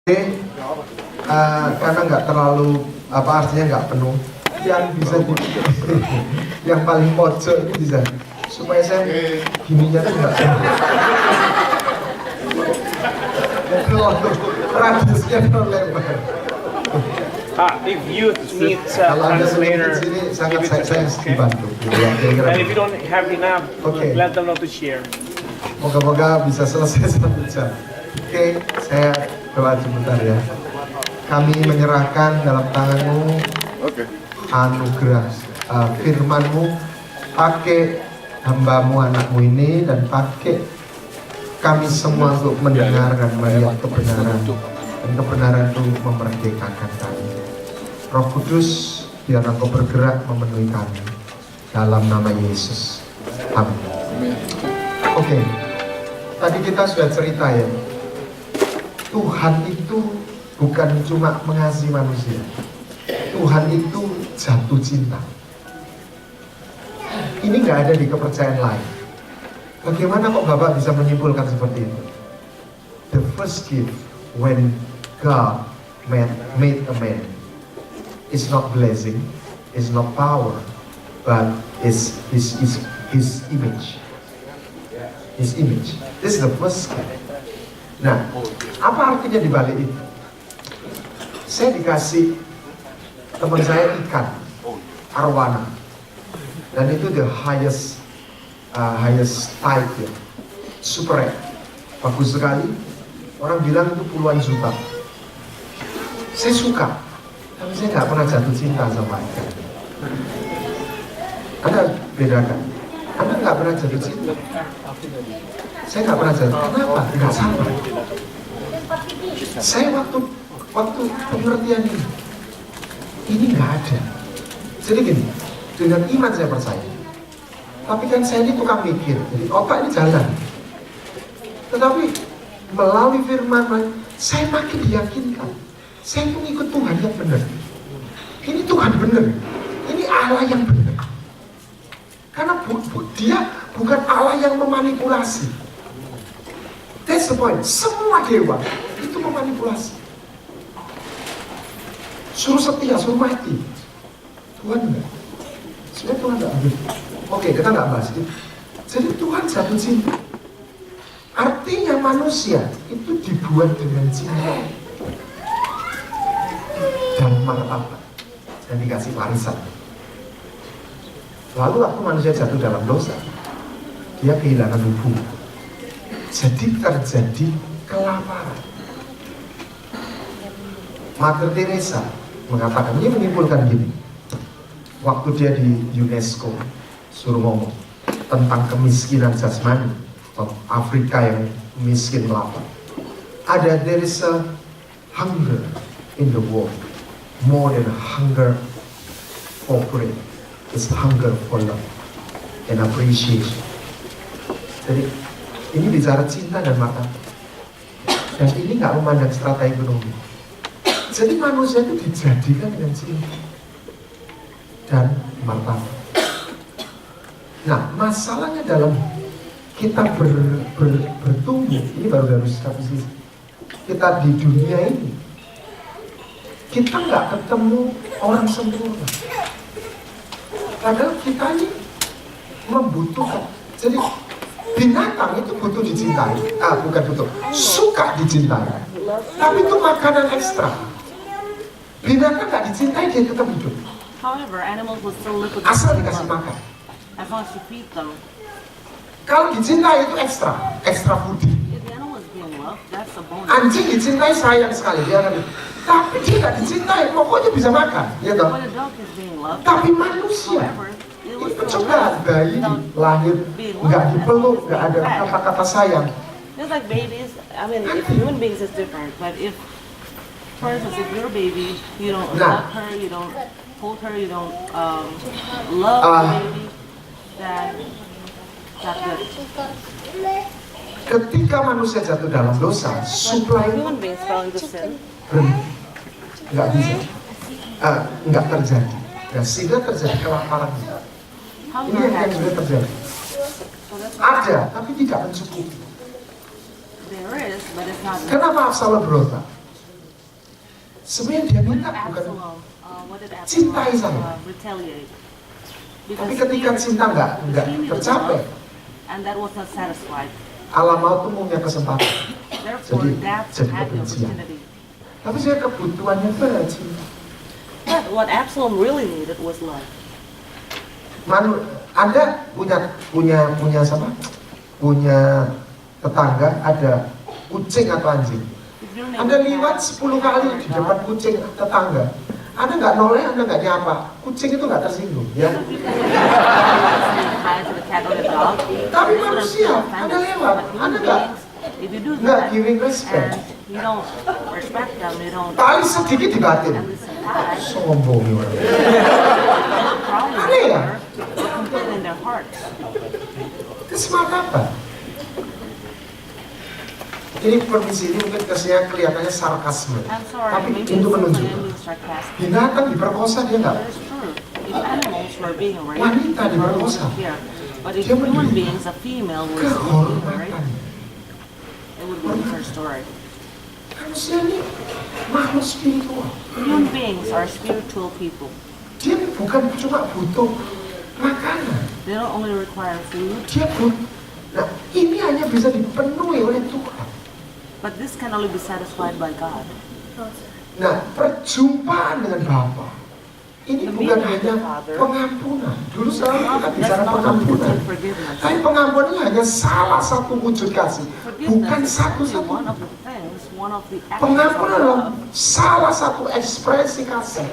Karena nggak terlalu artinya nggak penuh, yang bisa yang paling pojok ini bisa supaya saya gininya tuh nggak radiusnya terlalu lebar. If youth needs a Kalau Anda translator, sini sangat give it to saya them, okay? dibantu. And if you don't have enough, Okay. let them know to share. Moga-moga bisa selesai 1 jam. Oke, saya doa sebentar ya. Kami menyerahkan dalam tanganmu anugerah firmanmu, pakai hambamu anakmu ini dan pakai kami semua untuk mendengar dan melihat kebenaran, dan kebenaran itu memerdekakan kami. Roh Kudus, biar Engkau bergerak memenuhi kami dalam nama Yesus. Amin. Oke, tadi kita sudah cerita ya, Tuhan itu bukan cuma mengasihi manusia, Tuhan itu jatuh cinta. Ini nggak ada di kepercayaan lain. Bagaimana kok Bapak bisa menyimpulkan seperti itu? The first gift when God made a man is not blessing, is not power, but is his image. His image. This is the first gift. Nah, apa artinya di balik itu? Saya dikasih teman saya ikan arwana, dan itu the highest type ya, super rare, bagus sekali. Orang bilang itu puluhan juta. Saya suka, tapi saya nggak pernah jatuh cinta sama ikan. Anda bedakan, Anda nggak pernah jatuh cinta. Saya nggak pernah jatuh. Kenapa? Nggak sama. Saya waktu pengertian ini nggak ada. Jadi gini, dengan iman saya percaya. Tapi kan saya ini tukang mikir, jadi otak ini jalan. Tetapi melalui firman, saya makin diyakinkan. Saya itu ngikut Tuhan yang benar. Ini Tuhan benar. Ini Allah yang benar. Karena dia bukan Allah yang memanipulasi. That's the point. Semua dewa itu memanipulasi. Suruh setia, suruh mati. Tuhan enggak. Sebenarnya Tuhan enggak begitu. Oke, kita enggak bahas itu. Jadi Tuhan jatuh cinta. Artinya manusia itu dibuat dengan cinta dan martabat dan dikasih warisan. Lalu waktu manusia jatuh dalam dosa, dia kehilangan hubungan. Jadi terjadi kelaparan. Mother Teresa mengatakan, ini menyimpulkan gini, waktu dia di UNESCO suruh ngomong tentang kemiskinan jasmani, Afrika yang miskin melapar. There is a hunger in the world, more than hunger for bread. It's hunger for love and appreciation. Jadi ini bicara cinta dan martabat. Dan ini nggak memandang strata ekonomi. Jadi manusia itu dijadikan dengan cinta dan martabat. Nah, masalahnya dalam kita bertumbuh, ini baru dari satu sisi. Kita di dunia ini, kita nggak ketemu orang sempurna. Padahal kita ini membutuhkan. Jadi binatang itu butuh dicintai, bukan butuh, suka dicintai. Tapi itu makanan ekstra. Binatang nggak dicintai, dia tetap hidup. However, animals will still live with Asal dikasih makan. as long as you feed them. Kalau dicintai itu ekstra foodie. If the animal is being loved, that's a bonus. Anjing dicintai sayang sekali, dia akan. Tapi dia nggak dicintai, pokoknya bisa makan, ya toh. When a dog is being loved, Tapi manusia, however, it will itu still coba live bayi without lahir being nggak loved, dipeluk, as nggak long as ada it's being fed. kata-kata sayang. Just like babies, I mean, if human beings is different, but if, for instance, if you're a baby, you don't Nah. love her, you don't hold her, you don't love the baby, then that's good. Ketika manusia jatuh dalam dosa, supply When human beings fell into sin, berhenti, nggak bisa, nggak terjadi. Ya, sehingga terjadi kelaparan. Ini hunger yang sudah has terjadi. Ada, tapi tidak mencukupi. there is, but it's not. Kenapa Absalom berontak? Sebenarnya dia minta bukan cintai saya. Retaliate? Tapi ketika cinta nggak tercapai, and that was not satisfied. Allah mau tuh punya kesempatan. Therefore, death jadi had the kebencian. opportunity. Tapi saya kebutuhannya berat cinta. But what Absalom really needed was love. Anda punya siapa? Punya tetangga ada kucing atau anjing. Anda liwat 10 kali di depan kucing tetangga. Anda nggak noleh, Anda nggak nyapa. Kucing itu nggak tersinggung, ya. Tapi manusia, Anda lewat, Anda nggak giving respect. You don't respect them, you don't. Paling sedikit dibatin. Sombong ya. Aneh ya. In their hearts. Kesempatan apa? Ini permisi, ini mungkin kesannya kelihatannya sarkasme. I'm sorry, Tapi maybe untuk it's menunjukkan sarcastic. binatang diperkosa dia nggak. But it's true. If animals were being raped, Wanita the world diperkosa. wouldn't care. But if Dia human menerima beings, a female, was being raped, kehormatan. it would be a different story. Manusia ini makhluk spiritual. Human beings are spiritual people. Dia bukan cuma butuh makanan. They don't only require food, Dia butuh. Nah, ini hanya bisa dipenuhi oleh Tuhan. but this can only be satisfied by God. Nah, perjumpaan dengan Bapa ini bukan hanya pengampunan. Dulu selalu kita bicara That's not only pengampunan. forgiveness. Tapi pengampunan ini hanya salah satu wujud kasih, bukan Forgiveness is only one satu-satunya. of the things, one of the actions of Pengampunan adalah love. salah satu ekspresi kasih.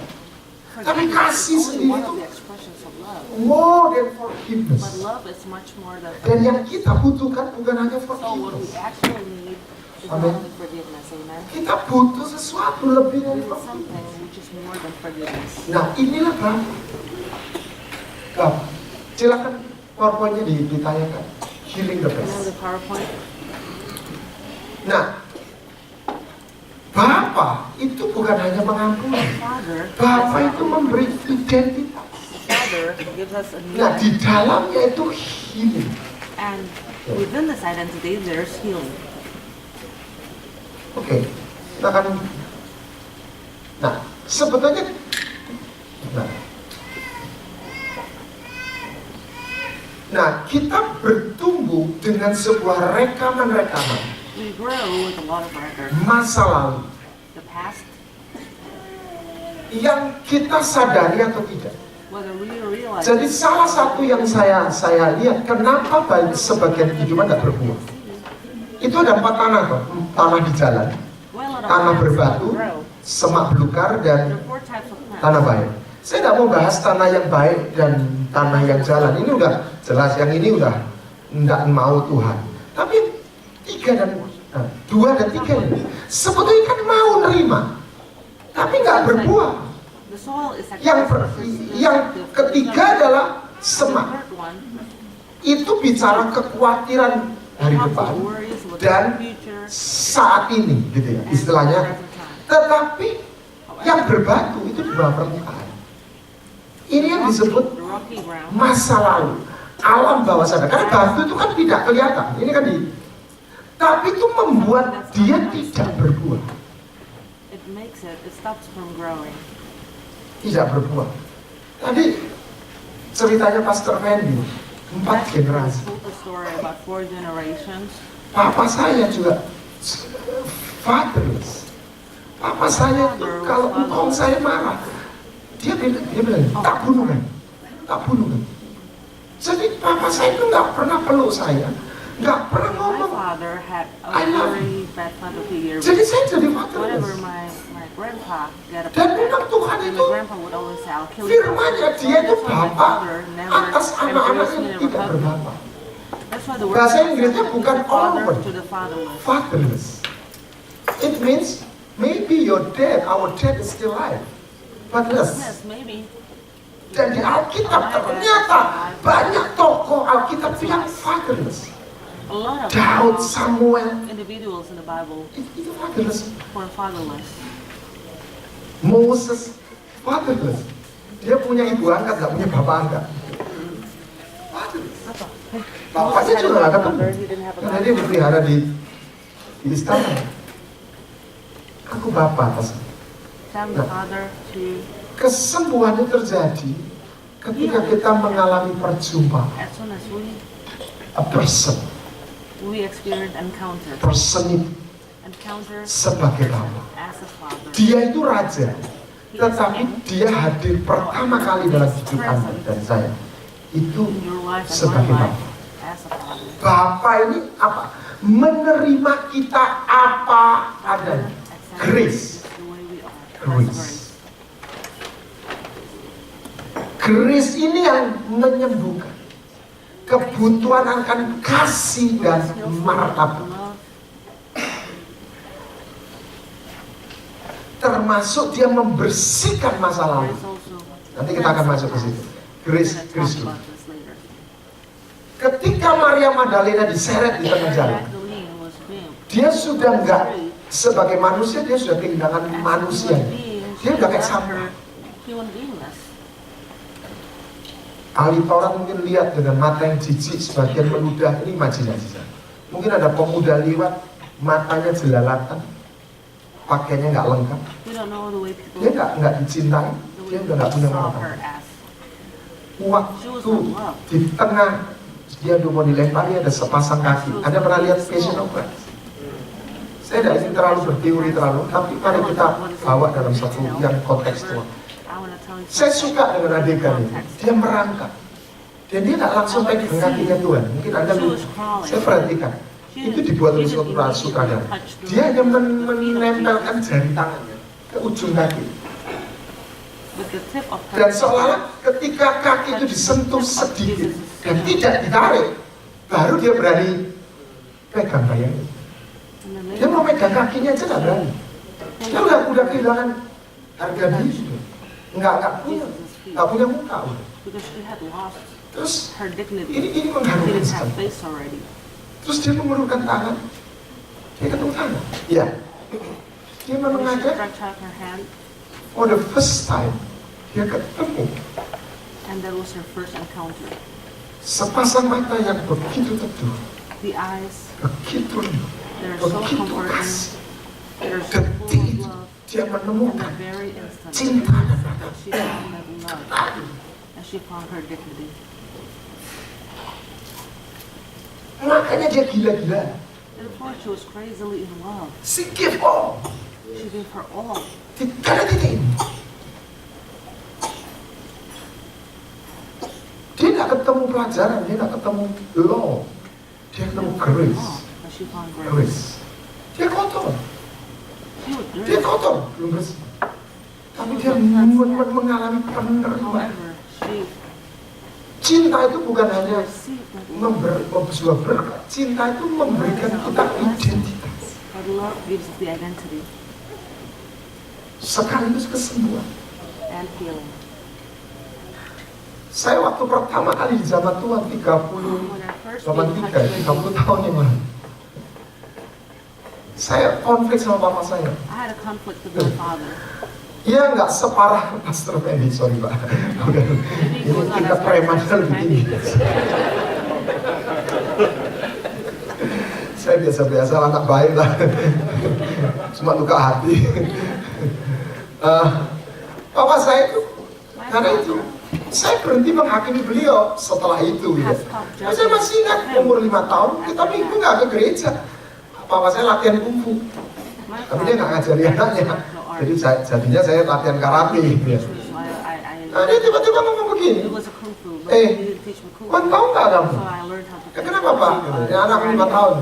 Tapi kasih Forgiveness is only sendiri one itu of the expressions of love. more than But forgiveness. love is much more than Dan yang forgiveness. kita butuhkan bukan hanya So what we forgiveness. actually need is not Amen. only forgiveness, amen? Kita butuh sesuatu lebih We dari need forgiveness. something which is more than forgiveness. Nah, inilah Bang. Bang, silakan PowerPoint-nya ditanyakan. Healing the You know best. the PowerPoint? Nah, Bapa itu bukan hanya mengampuni. Father, Bapa itu memberi identitas. Father gives us a Nah, name, di dalamnya itu healing. and within this identity there's healing. Oke, kita akan. Nah, sebetulnya. Nah, kita bertumbuh dengan sebuah rekaman-rekaman We grow with a lot of records. masa lalu The past, yang kita sadari atau tidak. whether we realize Jadi salah satu yang saya lihat, kenapa baik sebagian kehidupan tidak berbuah. Itu ada 4 tanah kok, tanah di jalan, well, a lot of tanah plants berbatu, grow. semak belukar, There dan are 4 types of plants. tanah baik. Saya tidak mau bahas tanah yang baik dan tanah yang jalan. Ini udah jelas, yang ini udah tidak mau Tuhan. Tapi 2 dan 3 ini sebetulnya kan mau nerima, tapi nggak berbuah. The soil is Yang ketiga adalah semak. The third one, Itu bicara kekhawatiran hari depan worries about dan the future saat ini, gitu ya istilahnya. Tetapi yang berbatu itu di bawah permukaan. Ini yang disebut the rocky ground. masa lalu, alam bawah sadar. Karena batu itu kan tidak kelihatan. Ini kan tapi itu membuat dia tidak berbuah, It stops from growing. tidak berbuah. Tadi ceritanya Pastor Fendi, 4 generasi. Told the story about 4 generations. Papa saya juga fatherless. Papa saya itu kalau engkau saya marah, dia bilang tak bunuh kan. Jadi papa saya itu nggak pernah peluk saya, nggak pernah My ngomong. father had a I love very bad father figure. Jadi saya jadi Whenever fatherless. my grandpa got a Dan memang Tuhan and itu my grandpa would always say, I'll kill you. firman-Nya dia itu That's why my Bapa father never atas anak-anak embraced me, yang never tidak hugged me. berbapa. That's why the word Bahasa says Inggrisnya that bukan the father orphan. to the fatherless. Fatherless. It means maybe your dad, our dad is still alive, but less. Yes, maybe. Dan di Alkitab ternyata banyak tokoh Alkitab yang fatherless. A lot of Daud, Samuel, individuals in the Bible itu fatherless. were fatherless. Moses, fatherless. Dia punya ibu angkat, gak punya bapak angkat. Fatherless. Bapaknya juga gak ketemu. Karena dia dipelihara di istana. Aku bapak atas. tell the Father to Kesembuhan itu terjadi ketika kita mengalami perjumpaan. as soon as A person experience encounter itu sebagai Bapa. as a Father. Dia itu raja, tetapi dia hadir pertama kali dalam hidup Anda dan saya. Itu In your life and my sebagai life Bapa. as a Father. Bapa ini apa? Menerima kita apa adanya. Grace. The way we are. Grace. Grace ini yang menyembuhkan kebutuhan akan kasih dan martabat. Love, Termasuk dia membersihkan masa lalu. is also. Nanti kita akan masuk ke situ. Grace, We're gonna Grace talk dulu. about this later. Ketika Maria Magdalena diseret di tengah jalan, Magdalene was being dia sudah enggak sebagai manusia, dia sudah kehilangan manusia. Dia udah kayak sampah. human beingness. Ahli Taurat mungkin lihat dengan mata yang jijik, sebagian meludah, ini imajinasi. Mungkin ada pemuda lewat, matanya jelalatan, pakainya nggak lengkap, We don't know the way people dia nggak dicintai, the dia way udah nggak punya people saw martabat. her as. Waktu di tengah dia udah mau dilempari ada sepasang kaki. Anda pernah lihat Passion of Christ? Saya tidak ingin terlalu berteori terlalu, tapi mari kita bawa dalam satu yang kontekstual. I wanna tell you Saya something. suka dengan adegan ini. Dia merangkak. Dan dia nggak langsung pegang kakinya Tuhan. Mungkin Anda lupa. Saya perhatikan. Itu dibuat oleh suatu sutradara. Dia hanya menempelkan jari tangannya ke ujung kaki. With the tip of her Dan seolah-olah ketika kaki itu disentuh sedikit dan tidak ditarik, baru dia berani pegang bayangnya. Dia mau megang kakinya aja nggak berani. Dia udah kehilangan harga diri. Nggak punya muka. because she had lost Terus her dignity. ini She mengharukan didn't have sekali. face already. Terus dia mengulurkan tangan. Dia ketemu tangan. Ya. Dia When she mengajak stretched out her hand, for the first time. Dia ketemu and that was her first encounter. sepasang mata yang begitu teduh, The eyes, begitu lembut, they're so begitu comforting, kasih. they're so full Detik of itu love. dia And menemukan the very instant cinta dan martabat. she found that love, and she found her dignity. Makanya dia gila-gila. Therefore, she was crazily in love. She give all. She gave her all. Tidak ada titik. Dia nggak ketemu pelajaran, dia nggak ketemu law, dia ketemu grace. All, but she found grace. Grace. Dia kotor, She was dia dirty. kotor, belum bersih. Tapi dia mengalami penerimaan. However, she Cinta itu bukan hanya received that love. sebuah berkat. Cinta itu memberikan kita identitas, But love gives us the identity sekaligus kesembuhan. and healing. Saya waktu pertama kali di zaman Tuhan 30, When I first came in touch 30 with tahun yang lalu, saya konflik sama papa saya. I had a conflict with my father. Iya nggak separah Pastor Fendi, sorry Pak. Udah, ini tingkat premannya lebih tinggi. Saya biasa-biasa anak baik lah, cuma luka hati. Papa saya itu, karena itu, saya berhenti menghakimi beliau setelah itu. Ya. Saya masih ingat umur 5 tahun, kita minggu nggak ke gereja. Papa saya latihan kungfu, My tapi dia nggak ngajari anaknya. no art. Jadi jadinya saya latihan karate. Ya. So I Nah, dia tiba-tiba ngomong begini. it was a kung fu, but Eh, he didn't teach me kung Kau fu. tahu nggak kamu? So I learned how to Ya, kenapa Pak? Ya, anak 5 tahun.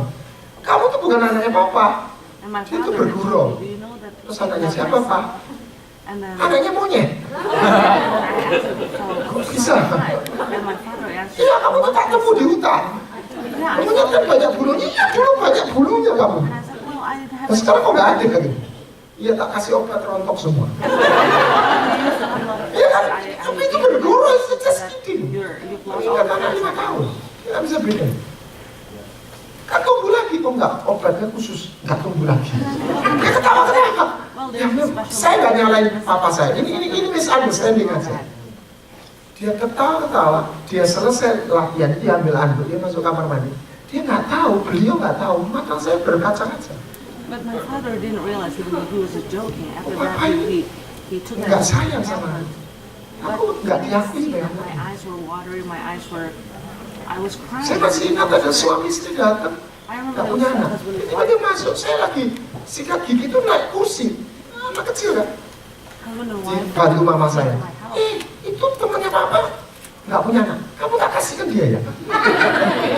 Kamu tuh bukan anaknya Papa. And my Dia tuh father bergurau. told me, do you know that Terus you anaknya love siapa my Pak? son? And then Anaknya monyet. Kok bisa? And my father answered, Iya, kamu tuh tak temu di hutan. yeah, I Monyet saw kan it. banyak bulunya. Iya, dulu banyak bulunya kamu. And I said, no, I didn't have Nah, sekarang kok nggak ada lagi? Iya, tak kasih obat rontok semua. Iya kan? Tapi itu berguru, itu just kidding. You've lost Ini all kan the anak 5 answers. tahun. Nggak bisa berikan. Kan tunggu lagi kok nggak, obatnya khusus nggak tunggu lagi. Dia ketawa-ketawa. Ya, saya nggak nyalain papa saya. Ini misunderstanding aja. Dia ketawa-ketawa. Dia selesai latihan, dia ambil anduk, dia masuk kamar mandi. Dia nggak tahu, beliau nggak tahu. Mata saya berkaca-kaca. But my father didn't realize he was joking. After that, he He took it nggak as a sayang sama talent. aku. Aku nggak But diakui see, sebagai my anak. eyes were watering, I was crying. Saya masih ingat ada suami istri datang, I remember nggak there punya was anak. a husband and Tiba dia wife. masuk, saya lagi sikat gigi itu naik kursi, anak kecil kan, Husband and di wife. bantu mama saya. My house. Itu temannya papa, nggak punya anak. Kamu tak kasihkan dia ya?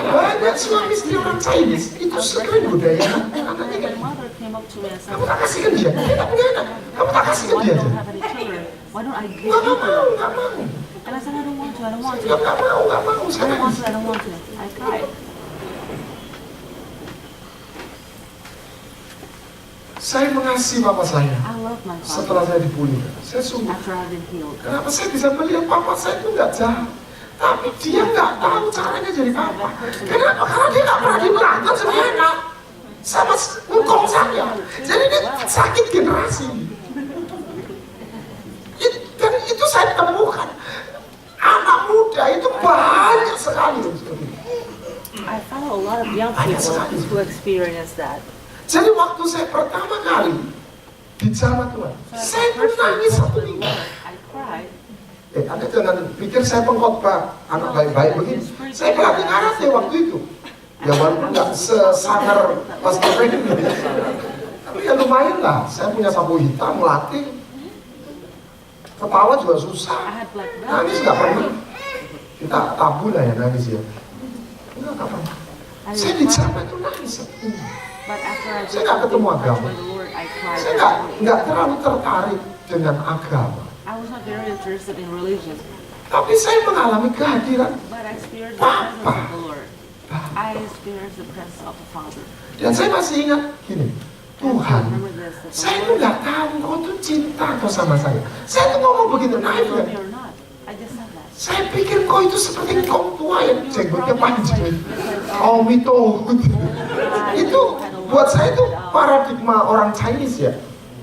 Banyak suami istri orang Chinese itu sering budaya anaknya My kan. mother came up to me and said, Kamu tak kasihkan dia? Dia tak punya anak. Kamu tak kasihkan why dia you aja? don't have any children? Why don't I give Nggak you to mau, them? nggak mau. And I said, I don't want to, I don't want to. Nggak mau, nggak mau. I don't want to, I don't want to. I cried. Saya mengasihi papa saya. I love my father Setelah saya dipulihkan, saya sungguh. after I've been healed. Kenapa saya bisa melihat papa saya itu nggak jahat, tapi dia nggak tahu caranya jadi papa. Kenapa? Karena dia nggak pernah berantem sama anak, sama ngkong saya. Jadi dia sakit generasi. Dan itu saya temukan. Anak muda itu banyak sekali seperti itu. I follow a lot of young people who experience that. Jadi waktu saya pertama kali bicara Tuhan, saya pun nangis satu minggu. I cried. Anda jangan pikir saya pengkhotbah anak baik-baik begini. Saya pelatih karate waktu itu. Ya walaupun nggak sesangar Pastor Frank. Tapi ya lumayan lah. Saya punya sapu hitam, melatih. Ketawa juga susah. I had black belt. Nangis nggak pernah. Kita tabu lah ya nangis ya. Nggak pernah. Saya bicara itu nangis. But after I Saya nggak ketemu agama. with the Lord, I cried. Saya nggak terlalu tertarik dengan agama. I was not very interested in religion, Tapi saya mengalami kehadiran but I experienced the presence of the Lord. I experienced the presence of the Father. dan saya masih ingat gini, And I Tuhan, remember this, that the saya itu Lord, nggak tahu kau tuh cinta atau sama saya. Saya tuh ngomong begitu naif love ya. me or not. I just said that. Saya pikir kau itu seperti kaum tua yang jenggotnya panjang. Kaum itu, itu buat saya itu paradigma orang Chinese ya.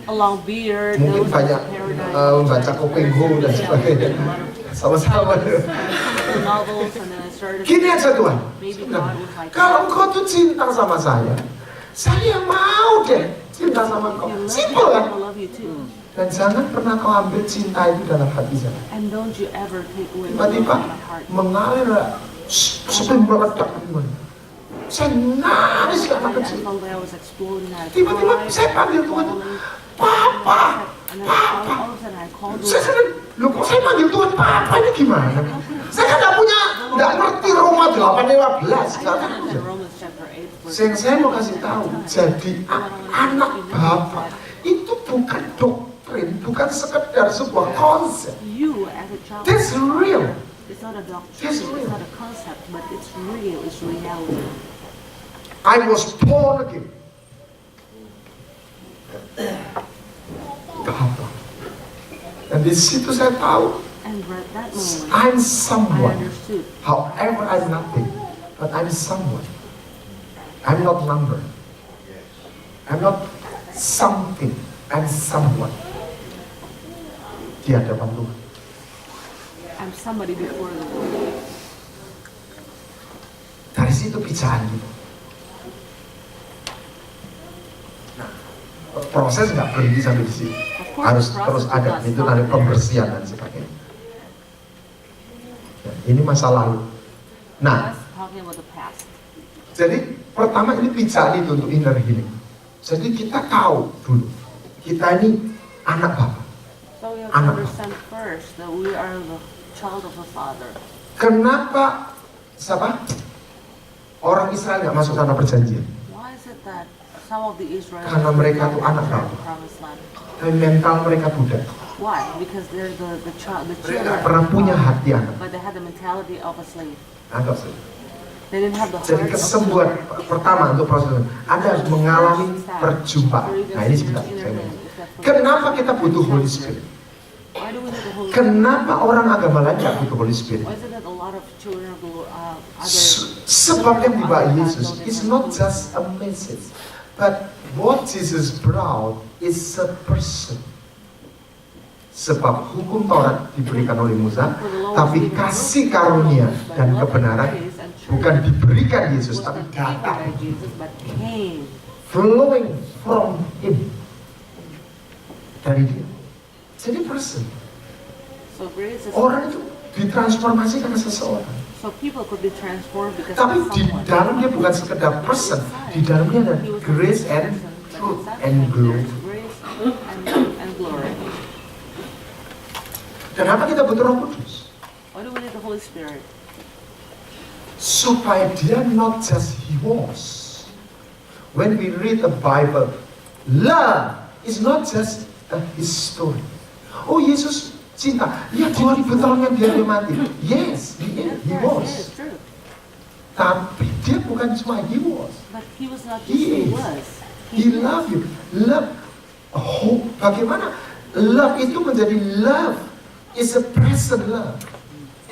A long beard, Mungkin nose, banyak paradise. membaca Kopeng Ho dan sebagainya. Sama-sama. Novels, and then I started. Gini aja Tuhan, Maybe God was like, kalau engkau tuh cinta sama saya mau deh cinta sama engkau. you love me, Simpel kan? I love you too. Dan jangan pernah kau ambil cinta itu dalam hati saya. And don't you ever take away my love Tiba-tiba from my heart. mengalir seperti meledak teman. Saya nangis karena I kecil. felt like I was exploding. I Tiba-tiba cried, saya panggil Tuhan, Papa, and then Papa. all of a sudden I called the Saya Lord. sedang, loh kok saya panggil Tuhan Papa ini gimana? Saya kan nggak ngerti Roma 8:15, nggak tahu. In Romans chapter 8, verse Yang saya mau kasih tahu, jadi anak Bapak itu bukan doktrin, bukan sekedar sebuah konsep. you as a child. That's real. It's not a doctrine, Yes, it's real. not a concept, but it's real, it's reality. I was born again. Bapak. Dan di situ saya tahu, And at that moment, I'm I someone. understood. However, I'm nothing, but I'm someone. I'm not number. I'm not something. I'm someone. Di hadapan Tuhan. I'm somebody before the Lord. Dari situ bicara gitu. Nah, proses nggak berhenti sampai di sini. Of course, Harus the process terus does ada. not Itu stop nanti there. pembersihan dan sebagainya. Nah, ini masa lalu. Nah, Us talking about the past. jadi pertama ini bicara itu untuk inner healing. Jadi kita tahu dulu, kita ini anak Bapa. So we have Anak. to understand first that we are the child of the Father. Kenapa siapa? Orang Israel nggak masuk tanah perjanjian? Why is it that some of the Israelites Karena mereka tuh anak enter Bapa. the promised land? Tapi mental mereka Buddha. Why? Because they're the child, the Mereka children. nggak pernah punya of God, hati anak. but they had the mentality of a slave. Anggap saja. They didn't have the Jadi heart of kesembuhan the pertama untuk proses ini, Anda harus mengalami perjumpaan. Nah ini sebentar. Saya ngomong. Kenapa kita butuh Holy Spirit? Why do we need the Holy Spirit? Kenapa orang agama lain nggak butuh Holy Spirit? Why is it that a lot of children of the Lord, Sebab yang dibawa Yesus is not just a message, but what Jesus brought is a person. Sebab hukum Taurat diberikan oleh Musa, tapi kasih karunia dan kebenaran bukan diberikan Yesus, tapi datang, Jesus, but came. flowing from Him, dari Dia. Jadi person. So grace is Orang itu ditransformasi karena seseorang. so people could be transformed because Tapi of di someone. dalam dia bukan sekedar person, di dalamnya ada He was a grace and person, but truth inside and him glory. there's grace and glory. Kenapa kita butuh Roh Kudus? Why do we need the Holy Spirit? Supaya dia not just he was. When we read the Bible, love is not just his story. Oh, Yesus cinta. Ya, 2000 tahunnya dia mati. Yes, he was. Yes, true. Tapi dia bukan cuma he was. But he was not just He he is. was. He love you. Love. Oh, bagaimana? Love itu menjadi love. It's a present love.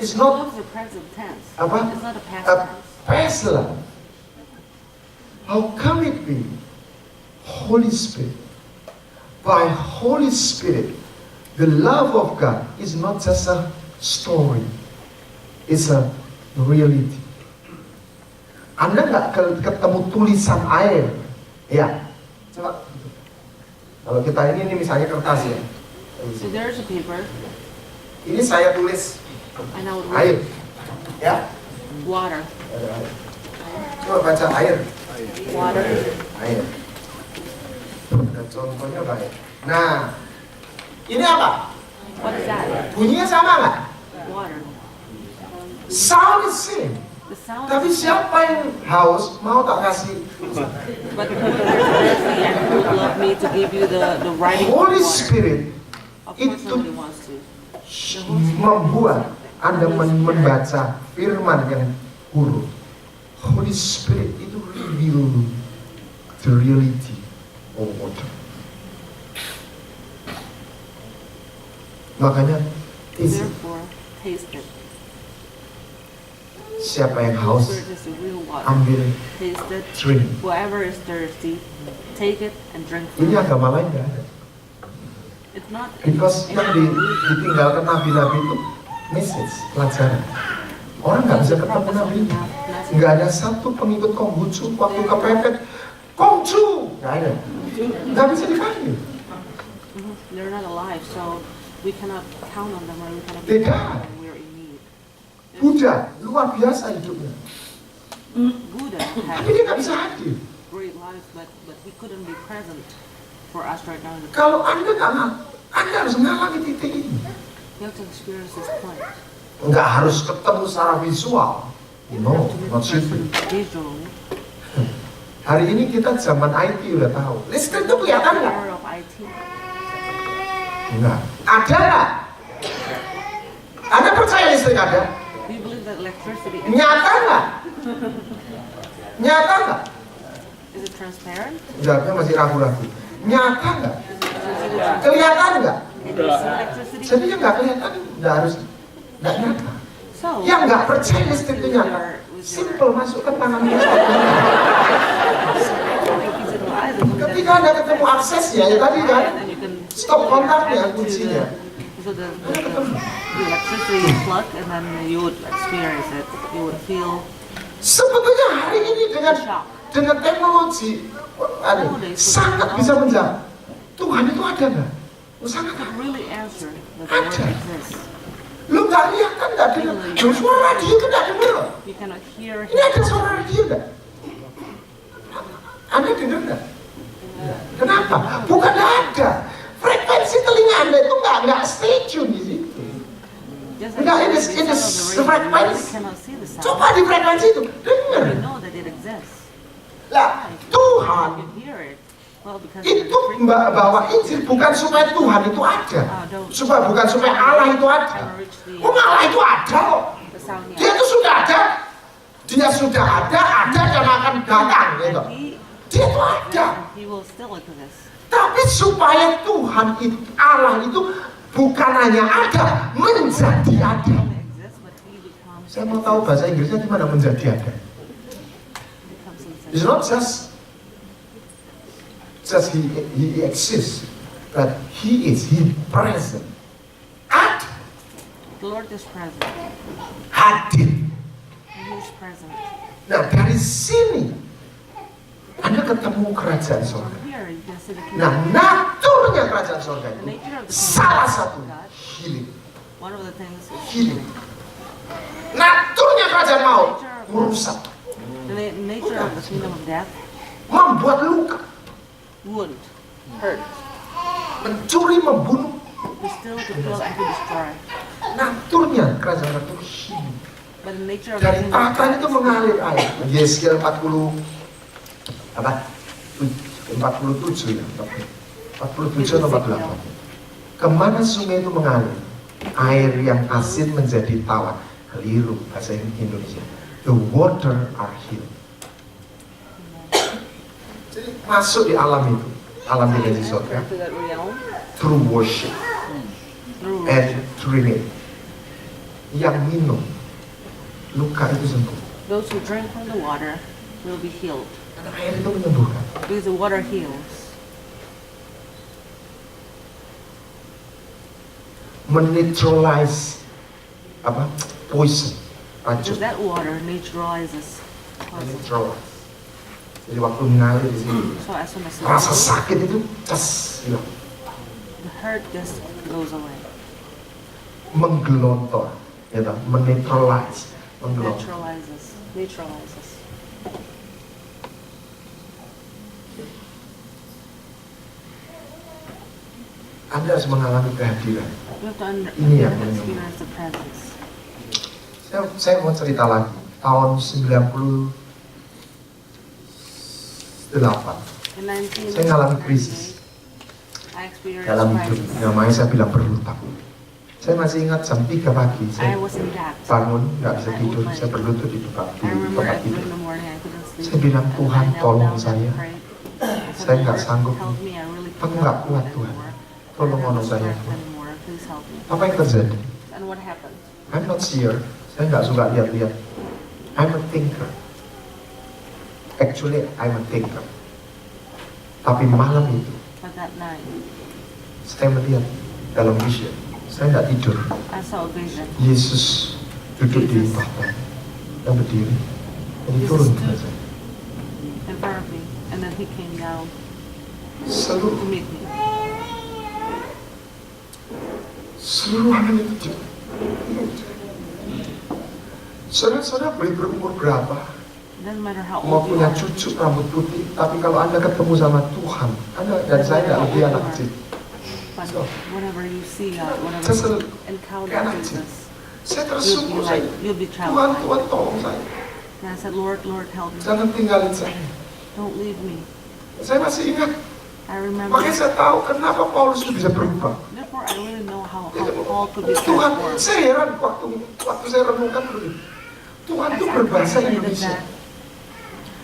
It's not Love is a present tense. apa? It's not a past A tense. past love. How come it be? Holy Spirit. By Holy Spirit, the love of God is not just a story. It's a reality. Anda nggak ketemu tulisan air, ya? Coba. Kalau kita ini misalnya kertas ya. So there's a paper, Ini saya tulis and I would air, write ya? water, Ada air. Coba baca air. water. Air. Ada contohnya baik. Nah, ini apa? What is that? Bunyinya sama nggak? Water. Sound is same. The sound. Tapi siapa yang haus mau tak kasih? But who is thirsty and who would love me to give you the writing of Holy water? Spirit Of course, itu nobody wants to. membuat Anda membaca firman yang huruf. Holy Spirit itu reveal the reality of water. Makanya isi Therefore, taste it. siapa yang The haus Spirit is the real water. ambil Taste it. drink. Whoever is thirsty, take it and drink Ini from it. agama lain nggak ada. It's not Because yang ditinggalkan nabi-nabi itu message, pelajaran. Orang nggak bisa ketemu nabi. Nggak ada satu pengikut Konghucu waktu kepepet. Konghucu! Nggak ada. Nggak bisa dipanggil. They're not alive, so we cannot count on them or we cannot They be died. when we're in need. Buddha, luar biasa hidupnya. Buddha Tapi had dia nggak bisa hadir. great life, but he couldn't be present for us right now. Kalau Anda Anda harus mengalami titik ini. You have to experience this point. Nggak harus ketemu secara visual. You No, have to be not present situ. visually. Hari ini kita zaman IT udah tahu. Listrik itu kelihatan nggak? Power of IT. Enggak. Ada nggak? Anda percaya listrik ada? Do you believe that electricity Nyata nggak? Nyata nggak? is it transparent? Jawabnya masih ragu-ragu. Nyata nggak? Is it Kelihatan nggak? can you see electricity? Jadi yang nggak kelihatan nggak harus nggak nyata. So Yang nggak percaya listrik itu nyata. Simple, masukkan tangannya. Ketika Anda ketemu aksesnya ya tadi kan, stop kontaknya kuncinya. So the electricity is plugged and then you would experience it. You would feel Sebetulnya hari ini dengan teknologi sangat bisa menjawab Tuhan itu ada nggak? Oh, sangat could ada. really answer that the Lord exists. Lu nggak lihat kan nggak dengar? Lu suara radio itu nggak dengar. You cannot hear Ini him. ada suara radio nggak? Anda dengar nggak? Kenapa? Bukan ada. Frekuensi telinga Anda itu nggak stay tune di situ. Just Enggak, like ini the sound of the radio, frekuensi. we cannot see the sound. Coba di frekuensi itu dengar. We know that it exists. Lah, You Tuhan can hear it. Well, because itu bawa Injil bukan supaya Tuhan itu ada, bukan supaya Allah itu ada. Oh, Allah itu ada kok. the sound Dia itu sudah ada. Dia sudah ada dan akan datang gitu. Dia itu ada. He will still exist. Tapi supaya Tuhan itu, Allah itu bukan hanya ada, menjadi ada. He exists, but he becomes. Saya mau tahu bahasa Inggrisnya gimana menjadi ada. Becomes It's not just he exists, but he present. Ada, The Lord is present. hadir. He is present. Nah dari sini Anda ketemu kerajaan From surga. here, you can see the Nah kingdom. natur Naturnya kerajaan surga The itu nature of the salah kingdom satu of God, healing. one of the things is Healing. Naturnya kerajaan maut merusak, the nature of the kingdom of death, membuat luka, wound, hurt, mencuri, membunuh. to steal, to kill, and to destroy. Naturnya kerajaan itu healing. But the nature of the Dari kingdom of tahta God itu is mengalir air. Yeskiel 40 apa? 47 ya, 47 atau 48. Kemana sungai itu mengalir? Air yang asin menjadi tawar. Keliru bahasa Indonesia. The water are healed. Jadi masuk di alam itu, alam ilahi surga, to that realm through worship through and through it. Yang minum luka itu sembuh. those who drink from the water will be healed Karena air itu menyembuhkan. because the water heals. Menetralize apa? Poison, Because racun. that water neutralizes poison. Menetralize. Jadi waktu mengalir di sini, So as soon as it rasa goes, sakit itu cas hilang. the hurt just goes away. Menggelontor, ya toh? Menetralize, menggelontor. Neutralizes. Anda harus mengalami kehadiran. You have to Ini yang paling experience the presence. Saya mau cerita lagi. Tahun 98, In 1998, saya mengalami krisis I experienced dalam hidup. crisis. Namanya saya bilang berlutang. Saya masih ingat jam 3 pagi, I saya was in debt. bangun, nggak bisa tidur, saya berlutut di tempat I remember tempat at 3 tidur. in the morning I couldn't sleep. Saya bilang, And Tuhan, I knelt tolong down and saya. prayed. I said, Saya nggak "Lord, sanggup. help me, I really Aku cannot nggak do kuat, it Tuhan. anymore. Tolong I don't nolong have saya, strength Tuhan. anymore. Please help me." Apa yang terjadi? And what happened? I'm not seer. Saya nggak suka lihat-lihat. I'm a thinker. Actually, I'm a thinker. Tapi malam itu, But that night, saya melihat dalam vision. Saya nggak tidur. I saw a vision. Yesus duduk di tahta dan berdiri. Dan turun ke saya. In front of me, and then he came down to Seluruh meet me. ruangan itu diam. Saudara-saudara boleh berumur berapa, It doesn't matter how mau old you punya are. cucu rambut putih, tapi kalau Anda ketemu sama Tuhan, Anda dan saya nggak lebih anak kecil. But So, whenever you see God, whenever Just you a- encounter kayak anak Jesus, Saya you'll tersungkur, be saya, like, you'll be Tuhan, childlike. Tuhan tolong saya. And I said, Lord, help me. Jangan tinggalin saya. Don't leave me. Saya masih ingat, I remember. makanya saya tahu kenapa Paulus itu bisa berubah. Therefore, I really know how Paul could be Tuhan, transformed. saya heran waktu saya renungkan dulu. Tuhan As itu I berbahasa contemplated Indonesia. that,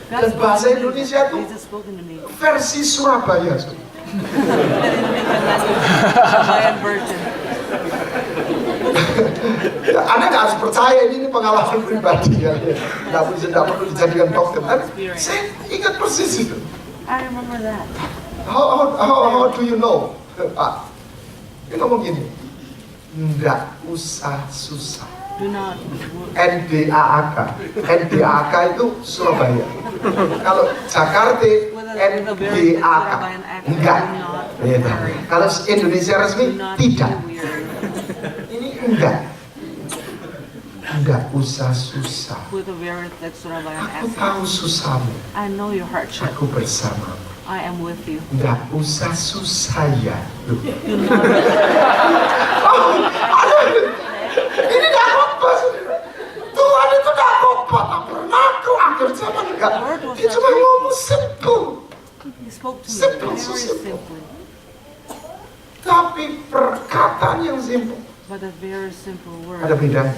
Dan God's bahasa spoken to me. Indonesia tuh Jesus spoken to me. versi Surabaya. That Indonesian language, Hawaiian version. Ya, Anda nggak harus percaya ini pengalaman pribadi ya. Nggak perlu dijadikan dokter. Tapi saya ingat persis itu. I remember that. How do you know, Pak? Dia ngomong gini, nggak usah susah. Do not. NDAAK. NDAAK itu Surabaya. Kalau Jakarta, NDAK. Enggak. Beda. Kalau Indonesia resmi, Do not tidak. be weird. Ini enggak. Enggak usah susah. With a very thick Surabayan Aku accent. tahu susahmu. I know your hardship. Aku bersamamu. I am with you. Enggak usah susah ya. Loh. Do not. Ini gak khotbah, saudara. Tuhan itu gak khotbah, tak pernah ke akhir zaman enggak. Dia cuma ngomong simple, He spoke to me Simple, very so simple. simply, tapi perkataan yang simple. but a very simple word. Ada bedanya.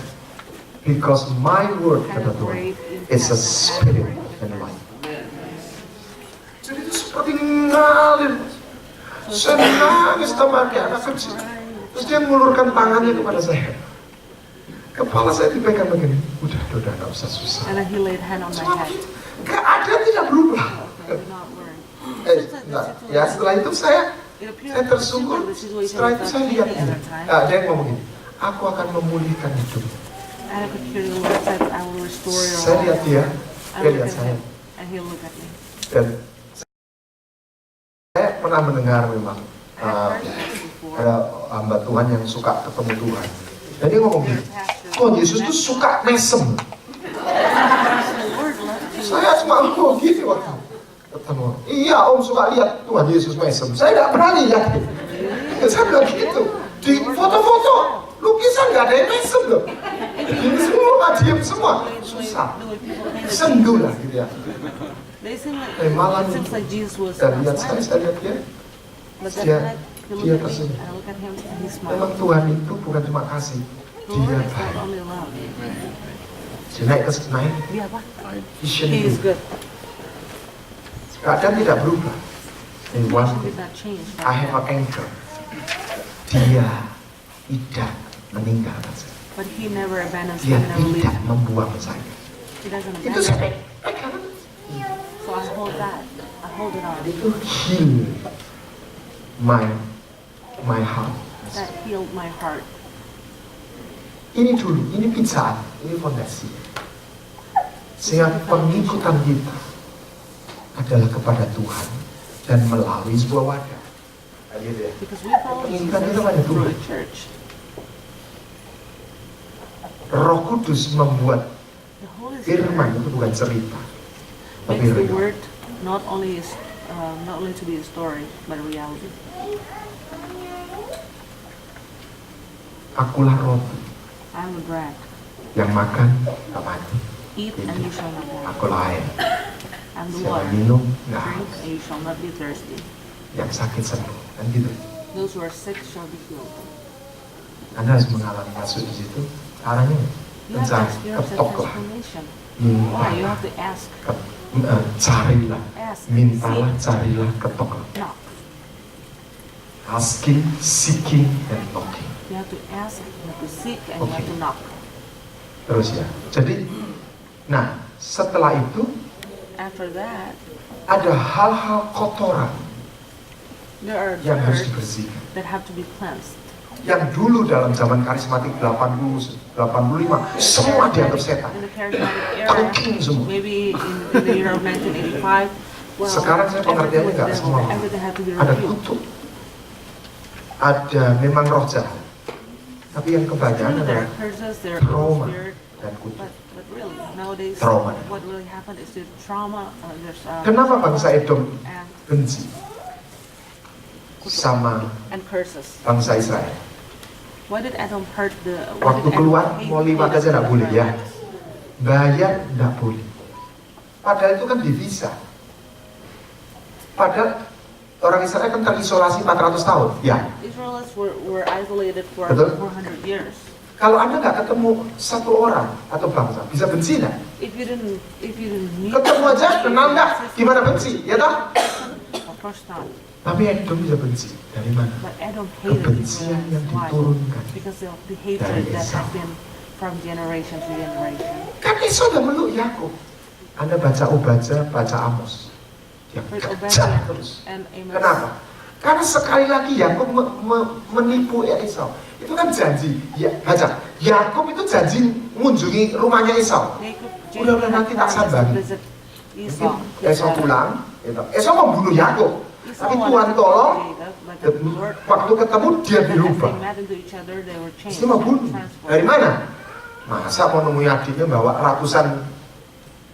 Because my word, Had kata a Tuhan, great is a impact spirit and and life. Jadi itu seperti ngalir. Saya nangis sama kayak anak kecil. Terus dia mengulurkan tangannya kepada saya. Kepala saya dipegang begini. Udah, gak usah susah. And then he laid hand on my Cuma head. begitu. Keadaan tidak berubah. Okay, do not worry. Enggak. Ya setelah itu saya It appeared saya that tersungkur. the situation Setelah itu was saya not lihat changing dia. at that time. Dia ngomong gini. Aku akan memulihkan hidup. And I could hear the Lord said, I will restore your Saya lihat dia. I Dia look lihat at saya. him, and he'll look at me. Dan saya pernah mendengar memang I've heard this before. ada hamba Tuhan yang suka ketemu Tuhan. Dan dia ngomong gini, Tuhan Yesus tuh suka mesem. Saya cuma ngomong gini waktu ketemu. Iya om suka lihat Tuhan Yesus mesem. Saya nggak pernah lihat. Saya bilang gitu. Di foto-foto lukisan nggak ada yang mesem loh. Ini semua diem semua. Susah. Sendu lah gitu ya. Malam It seems like Jesus was dan lihat saya lihat dia. But Dia- then I look dia at me, tersenyum. I look at him, and he Memang smiles. Tuhan itu bukan cuma kasih, The Lord dia is not baik. only love. Dia naik ke naik Dia apa? vision He is itu. good. Keadaan tidak berubah. And one Situation thing, did not change. I have an anchor. Dia tidak meninggalkan saya. But he never abandons me, Dia never leaves tidak me. membuang saya. He doesn't Itu abandon saya me. pegang. So I hold that. I hold it on. Itu heal my heart. That healed my heart. Ini dulu, ini pizzaan, ini fondasi. Sehingga pengikutan kita adalah kepada Tuhan dan melalui sebuah wadah. Nah, gitu ya. Because we follow Pengikutan itu Jesus pada through Tuhan. a church. Roh Kudus membuat The Holy firman Spirit itu bukan cerita, tapi makes the real. word not only to be a story, but a reality. Akulah roti I am the bread. yang makan tak mati. Eat and you shall not die. Akulah air I am the siapa water. minum nggak Drink haus. and you shall not be thirsty. Yang sakit sembuh, kan gitu. Those who are sick shall be healed. Anda harus mengalami masuk di situ. Caranya You have to mencari, experience that ketoklah, transformation. Why? minta, You have to ask, carilah, ask, mintalah, seek, carilah, ketoklah. knock. Asking, seeking, and knocking. You have to ask, you have to seek, and you have Okay. to knock. Terus ya. Jadi, nah setelah itu After that, ada hal-hal kotoran there are yang harus dirt dibersihkan. that have to be cleansed. Yang dulu dalam zaman karismatik 80, 85 semua dianggap setan. In the charismatic era, Talking semua. maybe in the year of 1985, well, Sekarang saya pengertiannya everything nggak was semua. devil, everything had to be Ada revealed. kutuk, ada memang roh jahat. Tapi yang kebanyakan True, there adalah are curses, there are trauma evil spirit, dan kutuk. but really, nowadays, Trauma. what really happened is there's trauma, there's Kenapa bangsa Edom and benci sama and curses. bangsa Israel? Why did Adam hurt the? Waktu keluar mau liwat aja nggak boleh ya, bayar nggak boleh. Padahal itu kan divisa. Padahal orang Israel kan terisolasi 400 tahun. Ya, Israelites were isolated for Betul. 400 years. kalau Anda nggak ketemu satu orang atau bangsa, bisa benci nggak? If you didn't meet, Ketemu aja, kenal nggak? Gimana benci? Ya toh? of course not. Tapi Edom bisa benci. Dari mana? But Adam hated Kebencian Israel. yang Why? diturunkan. Because of the hatred that has been from generation to generation. Kan Esau udah meluk Yakub. Anda baca Obadja, baca Amos. Dia Read kejar Obadiah terus. and Amos. Kenapa? Karena sekali lagi Yakub menipu Esau. Itu kan janji. Ya, baca. Yakub itu janji mengunjungi rumahnya Esau. Udah nanti tak sabar. Visit Esau. Esau pulang. Esau membunuh Yakub. Esau Tapi wanted Tuhan to tolong. Jacob, but the Lord, Waktu ketemu dia as they dirubah. met into each other, they were changed. Dia mau bunuh. transformed. Dari mana? Masa mau nemui adiknya bawa ratusan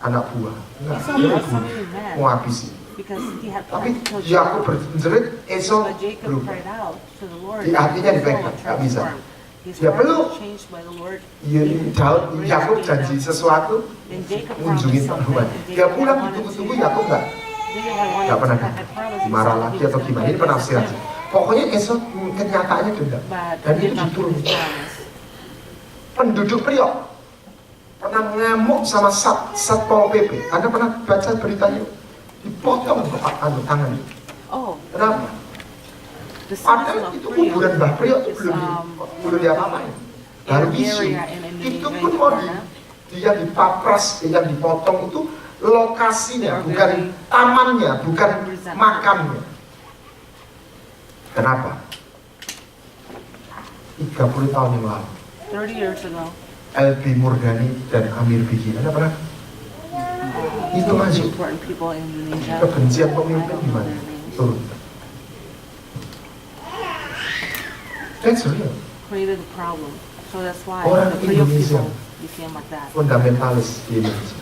anak buah? Enggak, Esau dia mau was bunuh. really mad Mau habisi. because he had Tapi planned to kill Yakub Jacob. berjerit, Esau But Jacob berubah. cried out to the Lord. Di hatinya and dipegang, Esau nggak bisa. transformed. His Dia heart peluk. was changed by the Lord. Iya, Yakub janji sesuatu, And Jacob mengunjungi promised rumah. something. Dia pulang ditunggu-tunggu, Yakub nggak pernah marah lagi atau gimana. Ini penafsiran. Pokoknya Esau kenyataannya dendam. Dan itu diturunkan. Penduduk Priok pernah ngamuk sama Satpol PP. Anda pernah baca beritanya? Dipotong tangan. Oh, Kenapa? the Padahal citizen of itu kuburan Mbah Priok is belum diapa-apain. Baru isu. area in Itu Indonesia pun mau dia dipapras, yang dipotong itu lokasinya, bukan tamannya, bukan makamnya. Kenapa? 30 tahun yang lalu, 30 years ago, LB Murdani dan Amir Bigi, Anda pernah? Itu masuk. important people in Indonesia. Kebencian pemimpin di mana? Turun. That's real. created a problem. So that's why Orang the Priok Indonesia. people became like that. Fundamentalis di Indonesia.